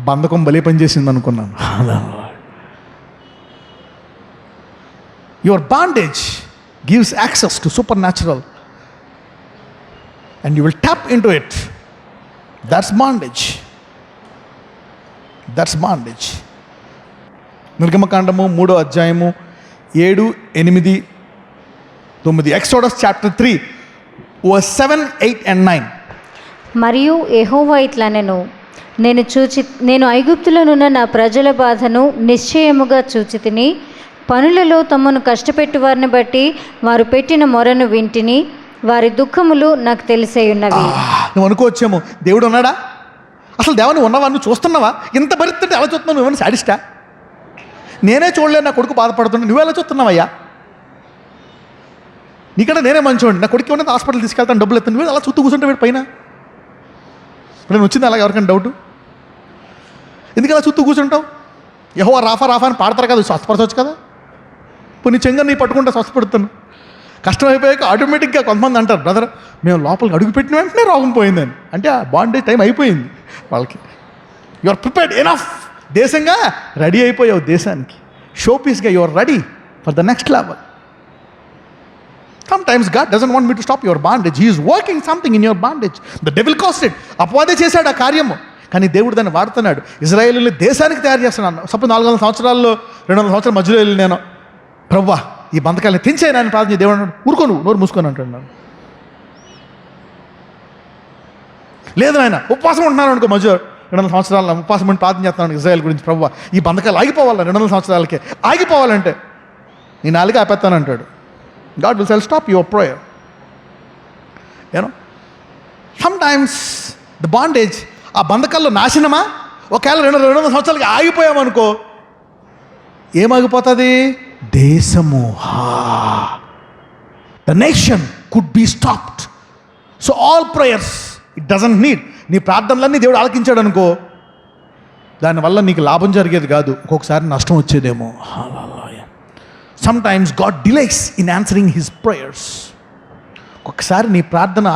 బంధకం బలే పనిచేసింది అనుకున్నాను. Your bondage gives access to supernatural and you will tap into it. That's bondage. నిర్గమకాండము 3వ అధ్యాయము 7, 8, 9. Exodus chapter 3 verse 7, 8 and 9. మరియు యెహోవా ఇట్లనెను, నేను ఐగుప్తులోనున్న నా ప్రజల బాధను నిశ్చయముగా చూచితిని. పనులలో తమను కష్టపెట్టు వారిని బట్టి వారు పెట్టిన మొరను వింటిని. వారి దుఃఖములు నాకు తెలిసేయున్నవి. నువ్వు అనుకోవచ్చేమో, దేవుడు ఉన్నాడా? అసలు దేవుని ఉన్నవా? నువ్వు చూస్తున్నావా? ఇంత భరిస్తుంటే ఎలా చూస్తున్నావు? నువ్వేమైనా సాడిస్టా? నేనే చూడలేను, నా కొడుకు బాధపడుతున్నా, నువ్వు ఎలా చూస్తున్నావయ్యా? నీకంటే నేనే మంచివాడిని, నా కొడుకు ఏమన్నా హాస్పిటల్ తీసుకెళ్తాను, డబ్బులు ఎత్తాను, నువ్వు అలా చూస్తూ కూర్చుంటే వీడి పైన. ఇప్పుడు నేను వచ్చింది అలాగే ఎవరికైనా డౌట్? ఎందుకు అలా చూస్తూ కూర్చుంటావు? యెహోవా రాఫా రాఫా అని పాడతారు కదా, స్వస్థపరచవచ్చు కదా. ఇప్పుడు నీ చెంగ నీ పట్టుకుంటే స్వస్థపడుతాను. కష్టం అయిపోయాక ఆటోమేటిక్గా కొంతమంది అంటారు, బ్రదర్ మేము లోపలికి అడుగు పెట్టిన వెంటనే రోగం పోయిందని. అంటే ఆ బాండేజ్ టైం అయిపోయింది వాళ్ళకి. You are prepared enough. దేశంగా రెడీ అయిపోయావు దేశానికి. షో పీస్గా you are ready for the next level. Sometimes God doesn't want me to stop your bondage. He is working something in your bondage. The devil caused it. అపవాదే చేశాడు ఆ కార్యము, కానీ దేవుడు దాన్ని వాడుతున్నాడు. ఇజ్రాయేలుని దేశానికి తయారు చేస్తున్నాను. సపోజ్ 400 సంవత్సరాల్లో 200 సంవత్సరాల మధ్యలో వెళ్ళి నేను, ప్రభువా ఈ బంధకాలను తెంచేయను అని ప్రార్థన. దేవుడు అన్నాడు, ఊరుకో, నువ్వు నోరు మూసుకొని అంటున్నాను. లేదు ఆయన ఉపవాసం ఉంటున్నాను అనుకో, మధ్య 200 సంవత్సరాల ఉపవాసం ఉండి ప్రార్థన చేస్తున్నాను ఇజ్రాయేల్ గురించి. ప్రభువా ఈ బంధకాలు ఆగిపోవాలి, 200 సంవత్సరాలకే ఆగిపోవాలంటే నీ నాలుగు ఆపేస్తాను అంటాడు. God will say, stop your prayer. You know, sometimes the bondage, ఆ బంధకాల్లో నాశనమా? ఒకవేళ 200 సంవత్సరాలకి ఆగిపోయామనుకో, ఏమాగిపోతుంది? దేశము, the nation could be stopped. So all prayers, it doesn't need. నీ ప్రార్థనలన్నీ దేవుడు ఆలకించాడు అనుకో, దానివల్ల నీకు లాభం జరిగేది కాదు, ఒక్కొక్కసారి నష్టం వచ్చేదేమో. Sometimes God delays in answering his prayers. ఒకసారి నీ ప్రార్థన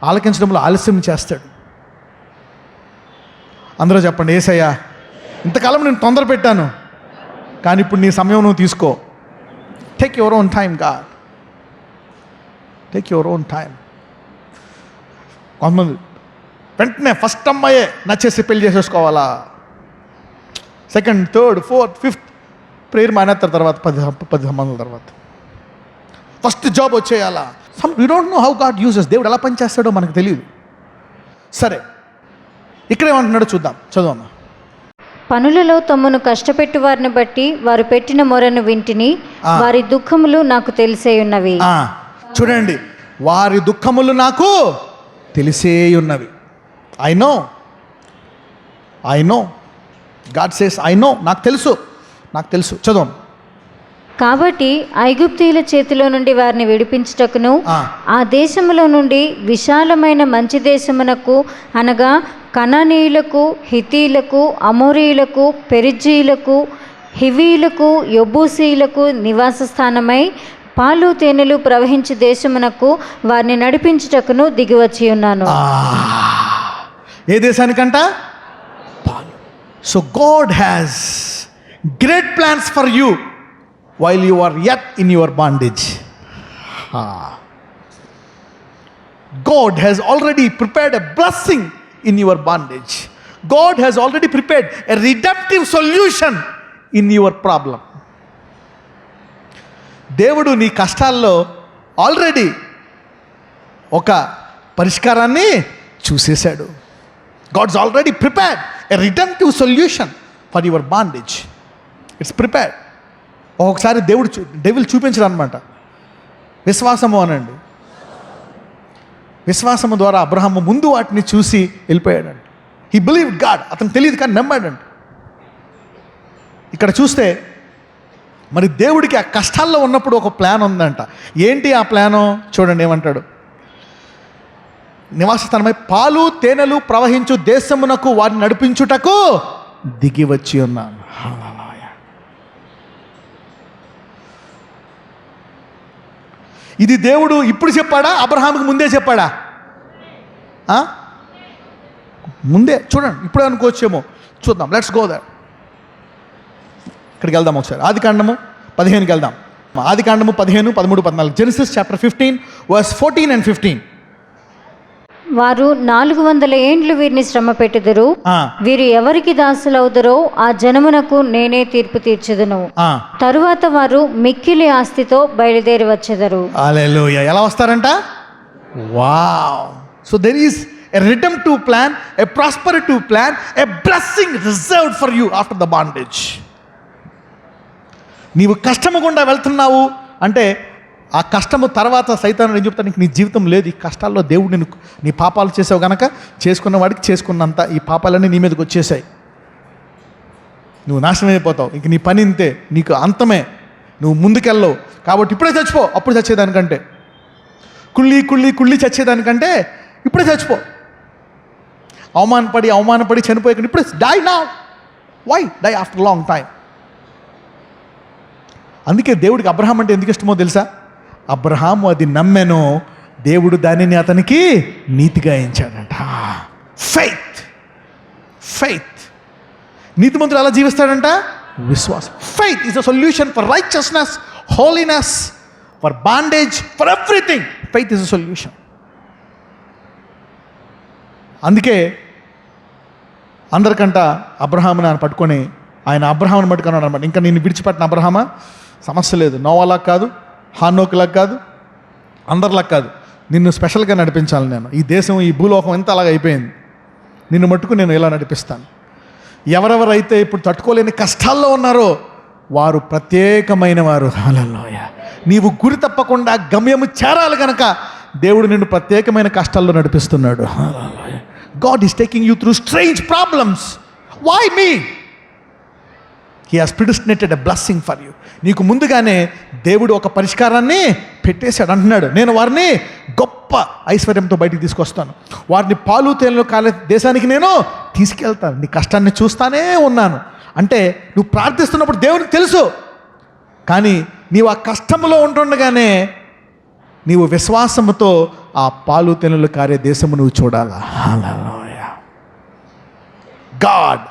ఆలకించడంలో ఆలస్యం చేస్తాడు. అందరూ చెప్పండి, యేసయ్యా ఇంతకాలం నేను తొందర పెట్టాను, కానీ ఇప్పుడు నీ సమయం నువ్వు తీసుకో. Take your own time God, take your own time. కొంతమంది వెంటనే ఫస్ట్ అమ్మాయే నచ్చేసి పెళ్లి చేసేసుకోవాలా, second, third, fourth, fifth prayer మానేస్తారు తర్వాత 10 సంబంధాల తర్వాత. ఫస్ట్ జాబ్ వచ్చేయాలా. You don't know how God uses. దేవుడు ఎలా పనిచేస్తాడో మనకు తెలియదు. సరే, ఇక్కడేమంటున్నాడో చూద్దాం, చదవమ్మా. పనులలో తమను కష్టపెట్టు వారిని బట్టి వారు పెట్టిన మొరను వింటిని. వారి దుఃఖములు నాకు తెలిసేయున్నవి. చూడండి, వారి దుఃఖములు నాకు తెలిసేయున్నవి. I know God says I know, నాకు తెలుసు. చదవం. కాబట్టి ఐగుప్తీయుల చేతిలో నుండి వారిని విడిపించుటకును, ఆ దేశములో నుండి విశాలమైన మంచి దేశమునకు, అనగా కనానీయులకు, హితీయులకు, అమోరీయులకు, పెరిజ్జీయులకు, హివీయులకు, యెబూసీయులకు నివాస స్థానమై పాలు తేనెలు ప్రవహించే దేశమునకు వారిని నడిపించుటకును దిగివచ్చి ఉన్నాను. ఏ దేశానికంట? So God has great plans for you while you are yet in your bondage. God has already prepared a blessing in your bondage. God has already prepared a redemptive solution in your problem. దేవుడు నీ కష్టాల్లో ఆల్రెడీ ఒక పరిష్కారాన్ని చూసేశాడు. God's already prepared a redemptive solution for your bondage. It's prepared. ఒక్కొక్కసారి డెవిల్ చూపించడం అనమాట. విశ్వాసము అనండి. విశ్వాసము ద్వారా అబ్రహాము ముందు వాటిని చూసి వెళ్ళిపోయాడంట. He believed God. అతను తెలియదు కానీ నమ్మాడంట. ఇక్కడ చూస్తే మరి దేవుడికి ఆ కష్టాల్లో ఉన్నప్పుడు ఒక ప్లాన్ ఉందంట. ఏంటి ఆ ప్లాను? చూడండి ఏమంటాడు. నివాసస్థానమై పాలు తేనెలు ప్రవహించు దేశమునకు వారిని నడిపించుటకు దిగి వచ్చి ఉన్నాను. ఇది దేవుడు ఇప్పుడు చెప్పాడా, అబ్రహాముకి ముందే చెప్పాడా? ముందే. చూడండి, ఇప్పుడు అనుకోవచ్చేమో. చూద్దాం, లెట్స్ గో దట్. ఇక్కడికి వెళ్దాం ఒకసారి. ఆదికాండము 15కి వెళ్దాం. ఆదికాండము 15, 13, 14. Genesis chapter 15 verse 14 and 15. వారు 400 ఏండ్లు వీరిని శ్రమ పెట్టుదురు. వీరు ఎవరికి దాసులవుదరో ఆ జనమునకు నేనే తీర్పు తీర్చుదును. తరువాత వారు మిక్కిలి ఆస్తితో బయలుదేరి వచ్చెదరు. హల్లెలూయా. ఎలా వస్తారంట? Wow. So there is a redemptive plan, a prosperative plan, a blessing reserved for you after the bondage. నీవు కష్టము గుండా వెళ్తున్నావు అంటే ఆ కష్టము తర్వాత సైతాను ఏం చెప్తాను, నీకు నీ జీవితం లేదు, ఈ కష్టాల్లో దేవుడు నేను నీ పాపాలు చేసావు కనుక చేసుకున్న వాడికి చేసుకున్నంత ఈ పాపాలన్నీ నీ మీదకి వచ్చేసాయి, నువ్వు నాశనం అయిపోతావు, ఇంక నీ పని ఇంతే, నీకు అంతమే, నువ్వు ముందుకెళ్ళవు, కాబట్టి ఇప్పుడే చచ్చిపో, అప్పుడు చచ్చేదానికంటే కుళ్ళి కుళ్ళి కుళ్ళి చచ్చేదానికంటే ఇప్పుడే చచ్చిపో, అవమానపడి చనిపోయాక ఇప్పుడే die now. Why die after long time? అందుకే దేవుడికి అబ్రహాం అంటే ఎందుకు ఇష్టమో తెలుసా? అబ్రహాము అది నమ్మెను, దేవుడు దానిని అతనికి నీతిగా ఎంచాడంట. ఫెయిత్. నీతిమంతుడు ఎలా జీవిస్తాడంట? విశ్వాసం. Faith is a solution for righteousness, holiness, for bondage, for everything. Faith is a solution. అందుకే అందరికంట అబ్రహాముని ఆయన పట్టుకొని ఆయన అబ్రహాముని పట్టుకున్నాడు అనమాట. ఇంకా నేను విడిచిపెట్టిన అబ్రహామా, సమస్య లేదు, నోవాలా కాదు, హానోకులా కాదు, అందరిలా కాదు, నిన్ను స్పెషల్గా నడిపించాలి నేను. ఈ దేశం, ఈ భూలోకం ఎంత అలాగ అయిపోయింది, నిన్ను మట్టుకు నేను ఇలా నడిపిస్తాను. ఎవరెవరైతే ఇప్పుడు తట్టుకోలేని కష్టాల్లో ఉన్నారో వారు ప్రత్యేకమైన వారు. హల్లెలూయా. నీవు గురి తప్పకుండా గమ్యము చేరాలి కనుక దేవుడు నిన్ను ప్రత్యేకమైన కష్టాల్లో నడిపిస్తున్నాడు. Hallelujah. God is taking you through strange problems. Why me? He has predestinated a blessing for you. నీకు ముందుగానే దేవుడు ఒక పరిష్కారాన్ని పెట్టేశాడు. అంటున్నాడు, నేను వారిని గొప్ప ఐశ్వర్యంతో బయటికి తీసుకొస్తాను, వారిని పాలు తేనెలు కాలే దేశానికి నేను తీసుకెళ్తాను, నీ కష్టాన్ని చూస్తానే ఉన్నాను. అంటే నువ్వు ప్రార్థిస్తున్నప్పుడు దేవునికి తెలుసు, కానీ నీవు ఆ కష్టంలో ఉంటుండగానే నీవు విశ్వాసముతో ఆ పాలు తేనెలు కారే దేశము నువ్వు చూడాలా. Hallelujah. God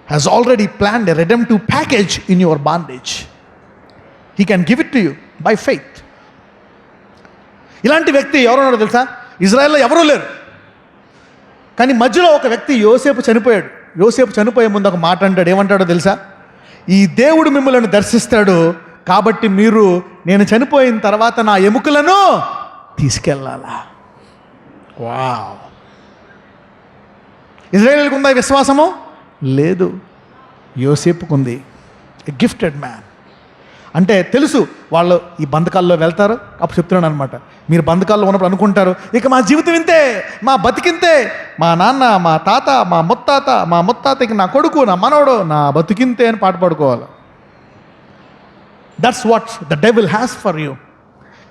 has already planned a redemptive package in your bondage. He can give it to you by faith. ఇలాంటి వ్యక్తి ఎవరున్నారో తెలుసా? ఇజ్రాయెల్లో ఎవరూ లేరు, కానీ మధ్యలో ఒక వ్యక్తి యోసేపు చనిపోయాడు. యోసేపు చనిపోయే ముందు ఒక మాట అంటాడు. ఏమంటాడో తెలుసా? ఈ దేవుడు మిమ్మల్ని దర్శిస్తాడు కాబట్టి మీరు నేను చనిపోయిన తర్వాత నా ఎముకలను తీసుకెళ్ళాలా. వావ్. ఇజ్రాయేలుకు ఉందా విశ్వాసము? లేదు. యోసేపుకుంది. ఎ గిఫ్టెడ్ మ్యాన్. అంటే తెలుసు వాళ్ళు ఈ బంధకాల్లో వెళ్తారు. అప్పుడు చెప్తున్నాను అనమాట, మీరు బంధకాల్లో ఉన్నప్పుడు అనుకుంటారు ఇక మా జీవితం ఇంతే, మా బతికింతే, మా నాన్న, మా తాత, మా ముత్తాతకి నా కొడుకు, నా మనవడు, నా బతికింతే అని పాట పాడుకోవాలి. That's what the devil has for you.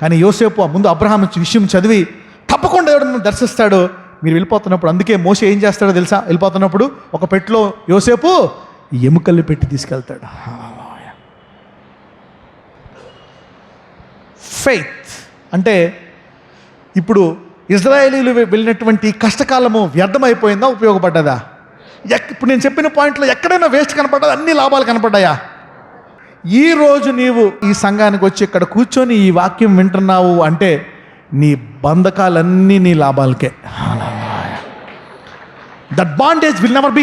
కానీ యోసేపు ముందు అబ్రహాం విషయం చదివి తప్పకుండా ఎవడన్నా దర్శిస్తాడు. మీరు వెళ్ళిపోతున్నప్పుడు, అందుకే మోషే ఏం చేస్తాడో తెలుసా? వెళ్ళిపోతున్నప్పుడు ఒక పెట్టెలో యోసేపు ఎముకల్ని పెట్టి తీసుకెళ్తాడు. ఫెయిత్ అంటే ఇప్పుడు ఇజ్రాయేలీలు వెళ్ళినటువంటి కష్టకాలము వ్యర్థమైపోయిందా, ఉపయోగపడ్డదా? ఇప్పుడు నేను చెప్పిన పాయింట్లో ఎక్కడైనా వేస్ట్ కనపడ్డా, అన్ని లాభాలు కనపడ్డాయా? ఈరోజు నీవు ఈ సంఘానికి వచ్చి ఇక్కడ కూర్చొని ఈ వాక్యం వింటున్నావు అంటే నీ బంధకాలన్నీ నీ లాభాలకే. That bondage will never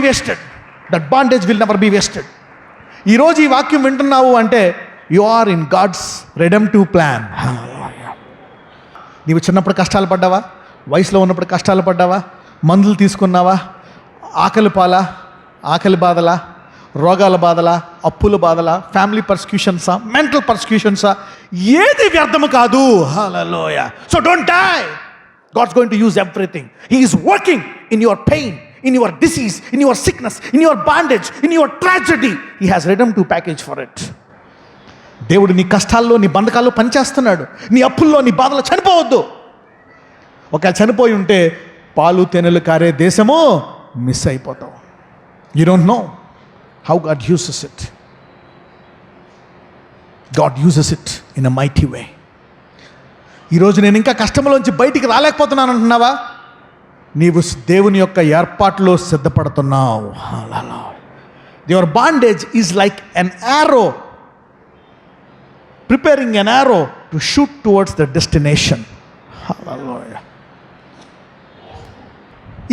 be wasted. ఈరోజు ఈ వాక్యం వింటున్నావు అంటే you are in God's redemptive plan. నీవు చిన్నప్పుడు కష్టాలు పడ్డావా? వయసులో ఉన్నప్పుడు కష్టాలు పడ్డావా? మందులు తీసుకున్నావా? ఆకలి బాధలా, రోగాల బాధలా, అప్పుల బాధలా, ఫ్యామిలీ పర్సిక్యూషన్సా, మెంటల్ పర్సిక్యూషన్సా, ఏది వ్యర్థము కాదు. Hallelujah. So don't die. God's going to use everything. He is working in your pain, in your disease, in your sickness, in your bondage, in your tragedy. He has redemptive package for it. దేవుడు నీ కష్టాల్లో, నీ బంధకాల్లో పనిచేస్తున్నాడు. నీ అప్పుల్లో, నీ బాధలో చనిపోవద్దు. ఒకవేళ చనిపోయి ఉంటే పాలు తేనెలు కారే దేశము మిస్ అయిపోతావు. You don't know how God uses it. God uses it in a mighty way. ఈరోజు నేను ఇంకా కష్టంలోంచి బయటికి రాలేకపోతున్నాను అంటున్నావా? నీవు దేవుని యొక్క ఏర్పాటులో సిద్ధపడుతున్నావు. Your bondage is like an arrow, preparing an arrow to shoot towards the destination.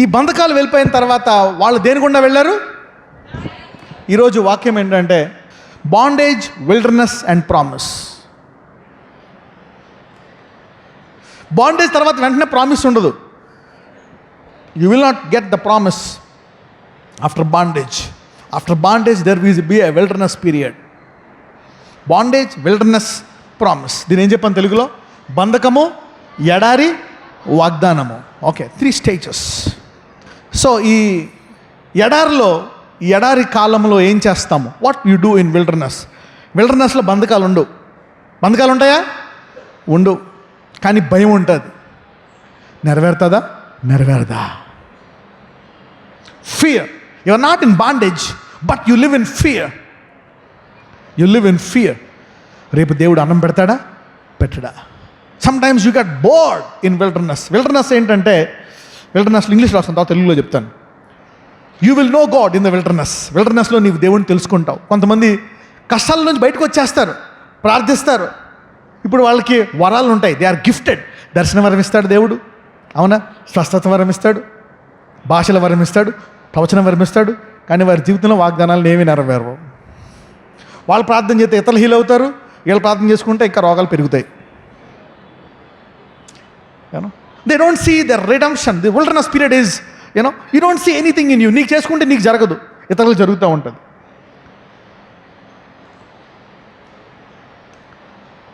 ఈ బంధకాలు వెళ్ళిపోయిన తర్వాత వాళ్ళు దేని గుండా వెళ్ళారు? ఈరోజు వాక్యం ఏంటంటే bondage, wilderness and promise. Bondage తర్వాత వెంటనే ప్రామిస్ ఉండదు. You will not get the promise after bondage. After bondage, there will be a wilderness period. Bondage, wilderness, promise. దీని ఏం చెప్పాను తెలుగులో? బంధకము, ఎడారి, వాగ్దానము. Okay, 3 stages. సో ఈ ఎడారి కాలంలో ఏం చేస్తాము? What you do in wilderness? విల్డర్నెస్లో బంధకాలు ఉండవు. బంధకాలు ఉంటాయా? ఉండవు. కానీ భయం ఉంటుంది. నెరవేరుతుందా? నెరవేరదా? Fear. You are not in bondage, but you live in fear. You live in fear. రేపు దేవుడు అన్నం పెడతాడా? పెట్టడా? Sometimes you get bored in wilderness. Wilderness ఏంటంటే, విల్డర్నెస్లో ఇంగ్లీష్లో రాస్తాను, తర్వాత తెలుగులో చెప్తాను. You will know God in the wilderness. విల్డర్నెస్లో నీవు దేవుడిని తెలుసుకుంటావు. కొంతమంది కష్టాల నుంచి బయటకు వచ్చేస్తారు, ప్రార్థిస్తారు. ఇప్పుడు వాళ్ళకి వరాలు ఉంటాయి. They are gifted. దర్శన వరం ఇస్తాడు దేవుడు, అవునా? స్వస్థత వరం ఇస్తాడు, భాషల వరం ఇస్తాడు, ప్రవచనం వరం ఇస్తాడు. కానీ వారి జీవితంలో వాగ్దానాలను ఏమీ నెరవేరవు. వాళ్ళు ప్రార్థన చేస్తే ఇతరులు హీల్ అవుతారు, వీళ్ళు ప్రార్థన చేసుకుంటే ఇంకా రోగాలు పెరుగుతాయి. They don't see the redemption. The wilderness period is you don't see anything in you. నీకు చేసుకుంటే నీకు జరగదు, ఇతరులు జరుగుతూ ఉంటుంది.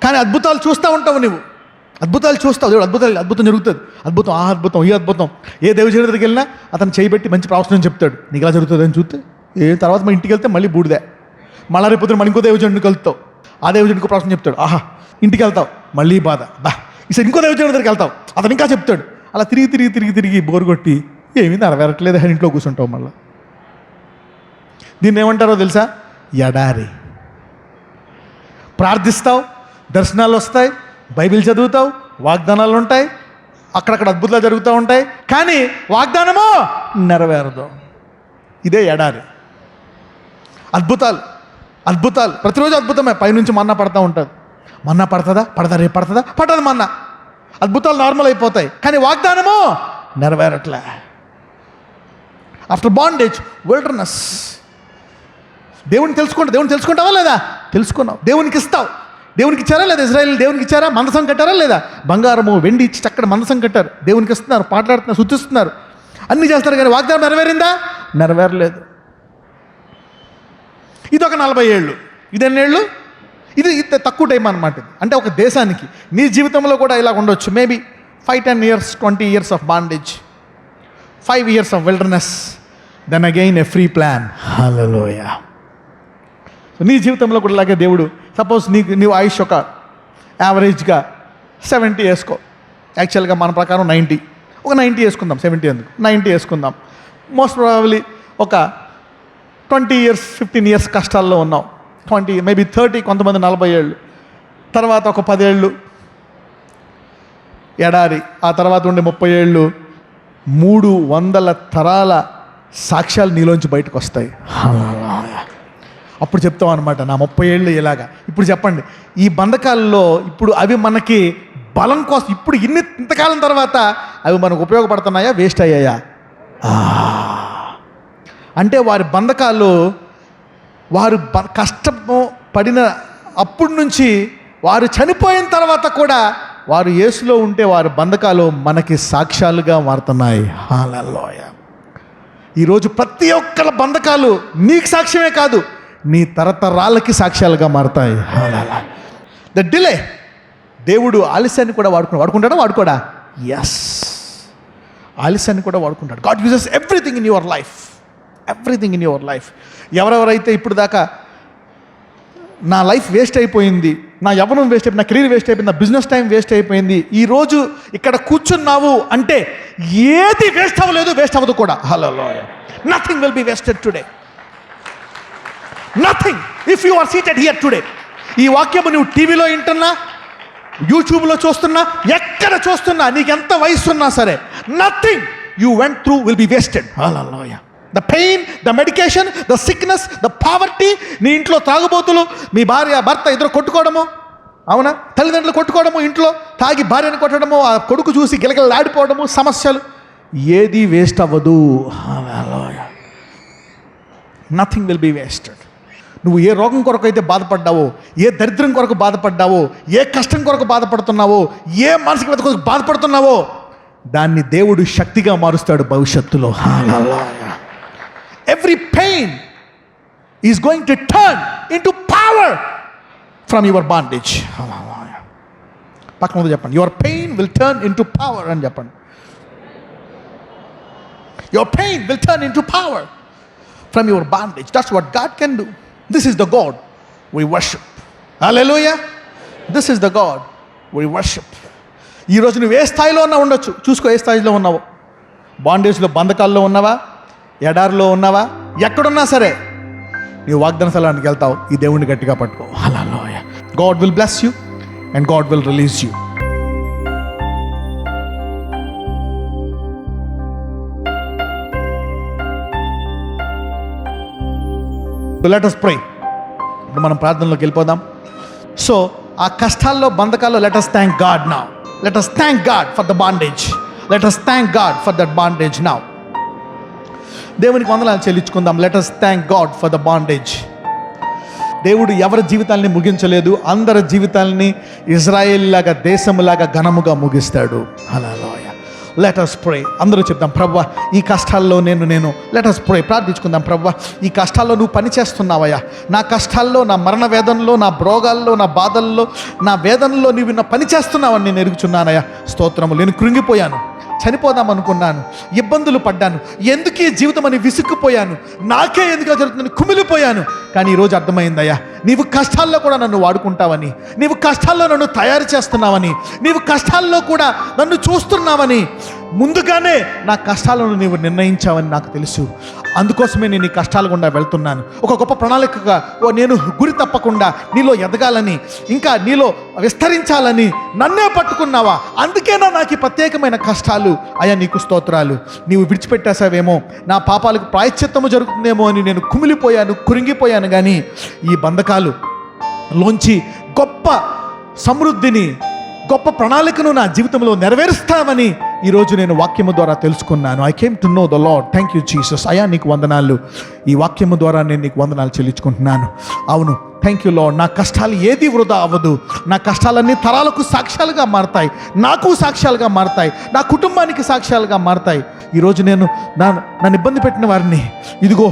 కానీ అద్భుతాలు చూస్తూ ఉంటావు నువ్వు. అద్భుతాలు చూస్తావు. దేవుడు అద్భుతం జరుగుతుంది. అద్భుతం, ఆ అద్భుతం, ఈ అద్భుతం. ఏ దేవుడి దగ్గరికి వెళ్ళినా అతను చేయబెట్టి మంచి ప్రవచనం చెప్తాడు. నీకు ఎలా జరుగుతుంది అని చూస్తే తర్వాత మన ఇంటికి వెళ్తే మళ్ళీ బూడిదే. మళ్ళీ రేపు పొద్దున ఇంకో దేవుడికి వెళ్తావు, ఆ దేవుడికి ఇంకో ప్రవచనం చెప్తాడు. ఆహా, ఇంటికి వెళ్తావు, మళ్ళీ బాధ. ఈసారి ఇంకో దేవుడి దగ్గరికి వెళ్తావు, అతను ఇంకా చెప్తాడు. అలా తిరిగి బోరు కొట్టి ఏమీ నెరవేరట్లేదు అని ఇంట్లో కూర్చుంటావు. మళ్ళీ దీన్ని ఏమంటారో తెలుసా? ఎడారి. ప్రార్థిస్తావు, దర్శనాలు వస్తాయి, బైబిల్ చదువుతావు, వాగ్దానాలు ఉంటాయి, అక్కడక్కడ అద్భుతాలు జరుగుతూ ఉంటాయి, కానీ వాగ్దానమో నెరవేరదు. ఇదే ఎడారి. అద్భుతాలు ప్రతిరోజు అద్భుతమే. పైనుంచి మన్నా పడతా ఉంటుంది. మన్నా పడుతుందా? రేపు పడుతుంది మన్నా. అద్భుతాలు నార్మల్ అయిపోతాయి, కానీ వాగ్దానమో నెరవేరట్లే. After bondage, wilderness. దేవుని తెలుసుకుంటావా లేదా? తెలుసుకున్నావు. దేవునికి ఇస్తావు. దేవునికి ఇచ్చారా లేదా? ఇజ్రాయేల్ దేవునికి ఇచ్చారా? మందసం కట్టారా లేదా? బంగారము, వెండి ఇచ్చి చక్కడ మందసం కట్టారు. దేవునికి ఇస్తున్నారు, పాటలాడుతున్నారు, శుద్ధిస్తున్నారు, అన్నీ చేస్తారు. కానీ వాగ్దానం నెరవేరిందా? నెరవేరలేదు. ఇది ఒక 40 ఏళ్ళు. ఇది ఎన్నేళ్ళు? ఇది తక్కువ టైం అన్నమాట. అంటే ఒక దేశానికి. నీ జీవితంలో కూడా ఇలా ఉండొచ్చు. Maybe 5-10 years, 20 years of bondage, 5 years of wilderness, then again a free plan. Hallelujah. నీ జీవితంలో కూడా ఇలాగే దేవుడు, సపోజ్ నీవు ఆయుష్ ఒక యావరేజ్గా 70 వేసుకో. యాక్చువల్గా మన ప్రకారం 90. ఒక 90 వేసుకుందాం. 70 ఎందుకు? 90 వేసుకుందాం. మోస్ట్ ప్రాబబ్లీ ఒక 20 years, 15 years కష్టాల్లో ఉన్నాం. 20, మేబీ 30, కొంతమంది 40 ఏళ్ళు. తర్వాత ఒక 10 ఏళ్ళు ఎడారి. ఆ తర్వాత ఉండే 30 ఏళ్ళు 300 తరాల సాక్ష్యాలు నీలోంచి బయటకు వస్తాయి. అప్పుడు చెప్తాం అనమాట, నా 30 ఏళ్ళు ఇలాగా. ఇప్పుడు చెప్పండి, ఈ బంధకాల్లో ఇప్పుడు అవి మనకి బలం కోసం, ఇప్పుడు ఇంతకాలం తర్వాత అవి మనకు ఉపయోగపడుతున్నాయా, వేస్ట్ అయ్యాయా? అంటే వారి బంధకాలు, వారు కష్టము పడిన అప్పటి నుంచి వారు చనిపోయిన తర్వాత కూడా వారు యేసులో ఉంటే వారి బంధకాలు మనకి సాక్ష్యాలుగా మారుతున్నాయి. హల్లెలూయా. ఈరోజు ప్రతి ఒక్కళ్ళ బంధకాలు నీకు సాక్ష్యమే కాదు, నీ తరతరాలకి సాక్ష్యాలుగా మారుతాయి. The delay. దేవుడు ఆలస్యాన్ని కూడా వాడుకుంటాడా? వాడుకోడా? ఎస్, ఆలస్యాన్ని కూడా వాడుకుంటాడు. God uses everything in your life. ఎవరెవరైతే ఇప్పుడు దాకా నా లైఫ్ వేస్ట్ అయిపోయింది, నా యవ్వనం వేస్ట్ అయిపోయింది, నా కెరీర్ వేస్ట్ అయిపోయింది, నా బిజినెస్ టైం వేస్ట్ అయిపోయింది, ఈరోజు ఇక్కడ కూర్చున్నావు అంటే ఏది వేస్ట్ అవ్వలేదు, వేస్ట్ అవ్వదు కూడా. Hallelujah. Nothing will be wasted today. Nothing. If you are seated here today, ఈ వాక్యము నువ్వు టీవీలో వింటున్నా, యూట్యూబ్లో చూస్తున్నా, ఎక్కడ చూస్తున్నా, నీకు ఎంత వయసు ఉన్నా సరే, nothing you went through will be wasted. Hallelujah. The pain, the medication, the sickness, the poverty, నీ ఇంట్లో తాగుబోతులు, మీ భార్య భర్త ఇద్దరు కొట్టుకోవడము, అవునా, తల్లిదండ్రులు కొట్టుకోవడము, ఇంట్లో తాగి భార్యను కొట్టడము, ఆ కొడుకు చూసి గిలగిలాడిపోవడము, సమస్యలు, ఏది వేస్ట్ అవ్వదు. Hallelujah. Nothing will be wasted. నువ్వు ఏ రోగం కొరకు అయితే బాధపడ్డావో, ఏ దరిద్రం కొరకు బాధపడ్డావో, ఏ కష్టం కొరకు బాధపడుతున్నావో, ఏ మానసిక వ్యత కొరకు బాధపడుతున్నావో, దాన్ని దేవుడు శక్తిగా మారుస్తాడు భవిష్యత్తులో. Hallelujah. Every pain is going to turn into power from your bondage. Hallelujah. పక్కన ముందు చెప్పండి, your pain will turn into power అని చెప్పండి. Your pain will turn into power from your bondage. That's what God can do. This is the God we worship. Hallelujah. This is the God we worship. ఈరోజు నువ్వు ఏ స్థాయిలో ఉన్నా ఉండొచ్చు, చూసుకో ఏ స్థాయిలో ఉన్నావో. బాండేజ్లో, బంధకాల్లో ఉన్నావా, ఎడారిలో ఉన్నావా, ఎక్కడున్నా సరే నీవు వాగ్దాన స్థలానికి వెళ్తావు. ఈ దేవుణ్ణి గట్టిగా పట్టుకో. Hallelujah. God will bless you and God will release you. Let us pray. ఇప్పుడు మనం ప్రార్థనలోకి వెళ్ళిపోదాం. సో ఆ కష్టాల్లో, బంధకాల్లో let us thank God now. Let us thank God for the bondage. Let us thank God for that bondage now. దేవునికి వందనాలు చెల్లించుకుందాం. Let us thank God for the bondage. దేవుడు ఎవరి జీవితాల్ని ముగించలేదు, అందరి జీవితాల్ని ఇజ్రాయేల్ లాగా, దేశంలాగా ఘనముగా ముగిస్తాడు. హల్లెలూయా. Let us pray. అందరూ చెప్దాం, ప్రభువా ఈ కష్టాల్లో నేను లెట్ us pray. ప్రార్థించుకుందాం. ప్రభువా ఈ కష్టాల్లో నువ్వు పని చేస్తున్నావయ్యా. నా కష్టాల్లో, నా మరణ వేదనలో, నా భోగాల్లో, నా బాధల్లో, నా వేదనలో నీవు నా పని చేస్తున్నావని నేను ఎరుగుచున్నానయ్యా. స్తోత్రము. నేను కృంగిపోయాను, చనిపోదాం అనుకున్నాను, ఇబ్బందులు పడ్డాను, ఎందుకు ఈ జీవితం అని విసుక్కుపోయాను, నాకే ఎందుకు జరుగుతుందని కుమిలిపోయాను. కానీ ఈరోజు అర్థమైందయ్యా, నీవు కష్టాల్లో కూడా నన్ను వాడుకుంటావని, నీవు కష్టాల్లో నన్ను తయారు చేస్తున్నావని, నీవు కష్టాల్లో కూడా నన్ను చూస్తున్నావని, ముందుగానే నా కష్టాలను నీవు నిర్ణయించావని నాకు తెలుసు. అందుకోసమే నేను ఈ కష్టాల గుండా వెళ్తున్నాను. ఒక గొప్ప ప్రణాళికగా నేను గురి తప్పకుండా నీలో ఎదగాలని, ఇంకా నీలో విస్తరించాలని నన్నే పట్టుకున్నావా. అందుకేనా నాకు ఈ ప్రత్యేకమైన కష్టాలు. అయ్యా నీకు స్తోత్రాలు. నీవు విడిచిపెట్టేసావేమో, నా పాపాలకు ప్రాయశ్చిత్తము జరుగుతుందేమో అని నేను కుమిలిపోయాను, కురింగిపోయాను. కానీ ఈ బంధకాలు లోంచి గొప్ప సమృద్ధిని, గొప్ప ప్రణాళికను నా జీవితంలో నెరవేరుస్తామని ఈరోజు నేను వాక్యము ద్వారా తెలుసుకున్నాను. I came to know the lord. Thank you Jesus. అయ్యా నీకు వందనాలు. ఈ వాక్యము ద్వారా నేను నీకు వందనాలు చెల్లించుకుంటున్నాను. అవును, థ్యాంక్ యూ లార్డ్. నా కష్టాలు ఏది వృధా అవ్వదు. నా కష్టాలన్నీ తరాలకు సాక్ష్యాలుగా మారతాయి, నాకు సాక్ష్యాలుగా మారతాయి, నా కుటుంబానికి సాక్ష్యాలుగా మారతాయి. ఈరోజు నేను నన్ను ఇబ్బంది పెట్టిన వారిని, ఇదిగో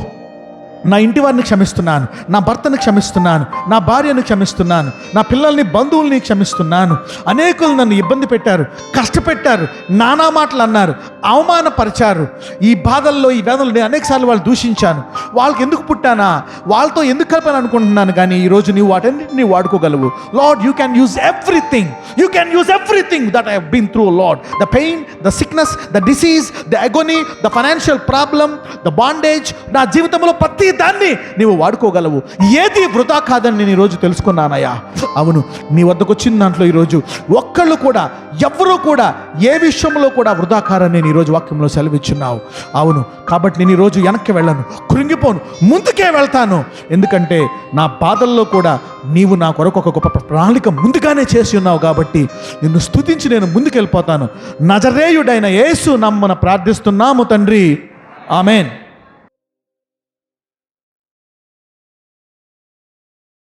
నా ఇంటి వారిని క్షమిస్తున్నాను, నా భర్తను క్షమిస్తున్నాను, నా భార్యను క్షమిస్తున్నాను, నా పిల్లల్ని, బంధువుల్ని క్షమిస్తున్నాను. అనేకులు నన్ను ఇబ్బంది పెట్టారు, కష్టపెట్టారు, నానా మాటలు అన్నారు, అవమానపరిచారు. ఈ బాధల్లో, ఈ వేదనలు నేను అనేకసార్లు వాళ్ళు దూషించాను. వాళ్ళకి ఎందుకు పుట్టానా, వాళ్ళతో ఎందుకు కలిపాను అనుకుంటున్నాను. కానీ ఈరోజు నీవు వాటన్నిటిని వాడుకోగలవు. Lord, you can use everything. You can use everything that I have been through lord. The pain, the sickness, the disease, the agony, the financial problem, the bondage, నా జీవితంలో ప్రతి దాన్ని నీవు వాడుకోగలవు. ఏది వృధా కాదని నేను ఈరోజు తెలుసుకున్నానయ్యా. అవును, నీ వద్దకు వచ్చిన దాంట్లో ఈరోజు ఒక్కళ్ళు కూడా, ఎవ్వరూ కూడా, ఏ విషయంలో కూడా వృధా కారని నేను ఈరోజు వాక్యంలో సెలవిచ్చున్నావు. అవును, కాబట్టి నేను ఈరోజు వెనక్కి వెళ్ళను, కృంగిపోను, ముందుకే వెళ్తాను. ఎందుకంటే నా బాధల్లో కూడా నీవు నా కొరకు ఒక గొప్ప ప్రణాళిక ముందుగానే చేసి ఉన్నావు. కాబట్టి నిన్ను స్తుతించి నేను ముందుకెళ్ళిపోతాను. నజరేయుడైన యేసు నామమున ప్రార్థిస్తున్నాము తండ్రి. ఆమేన్.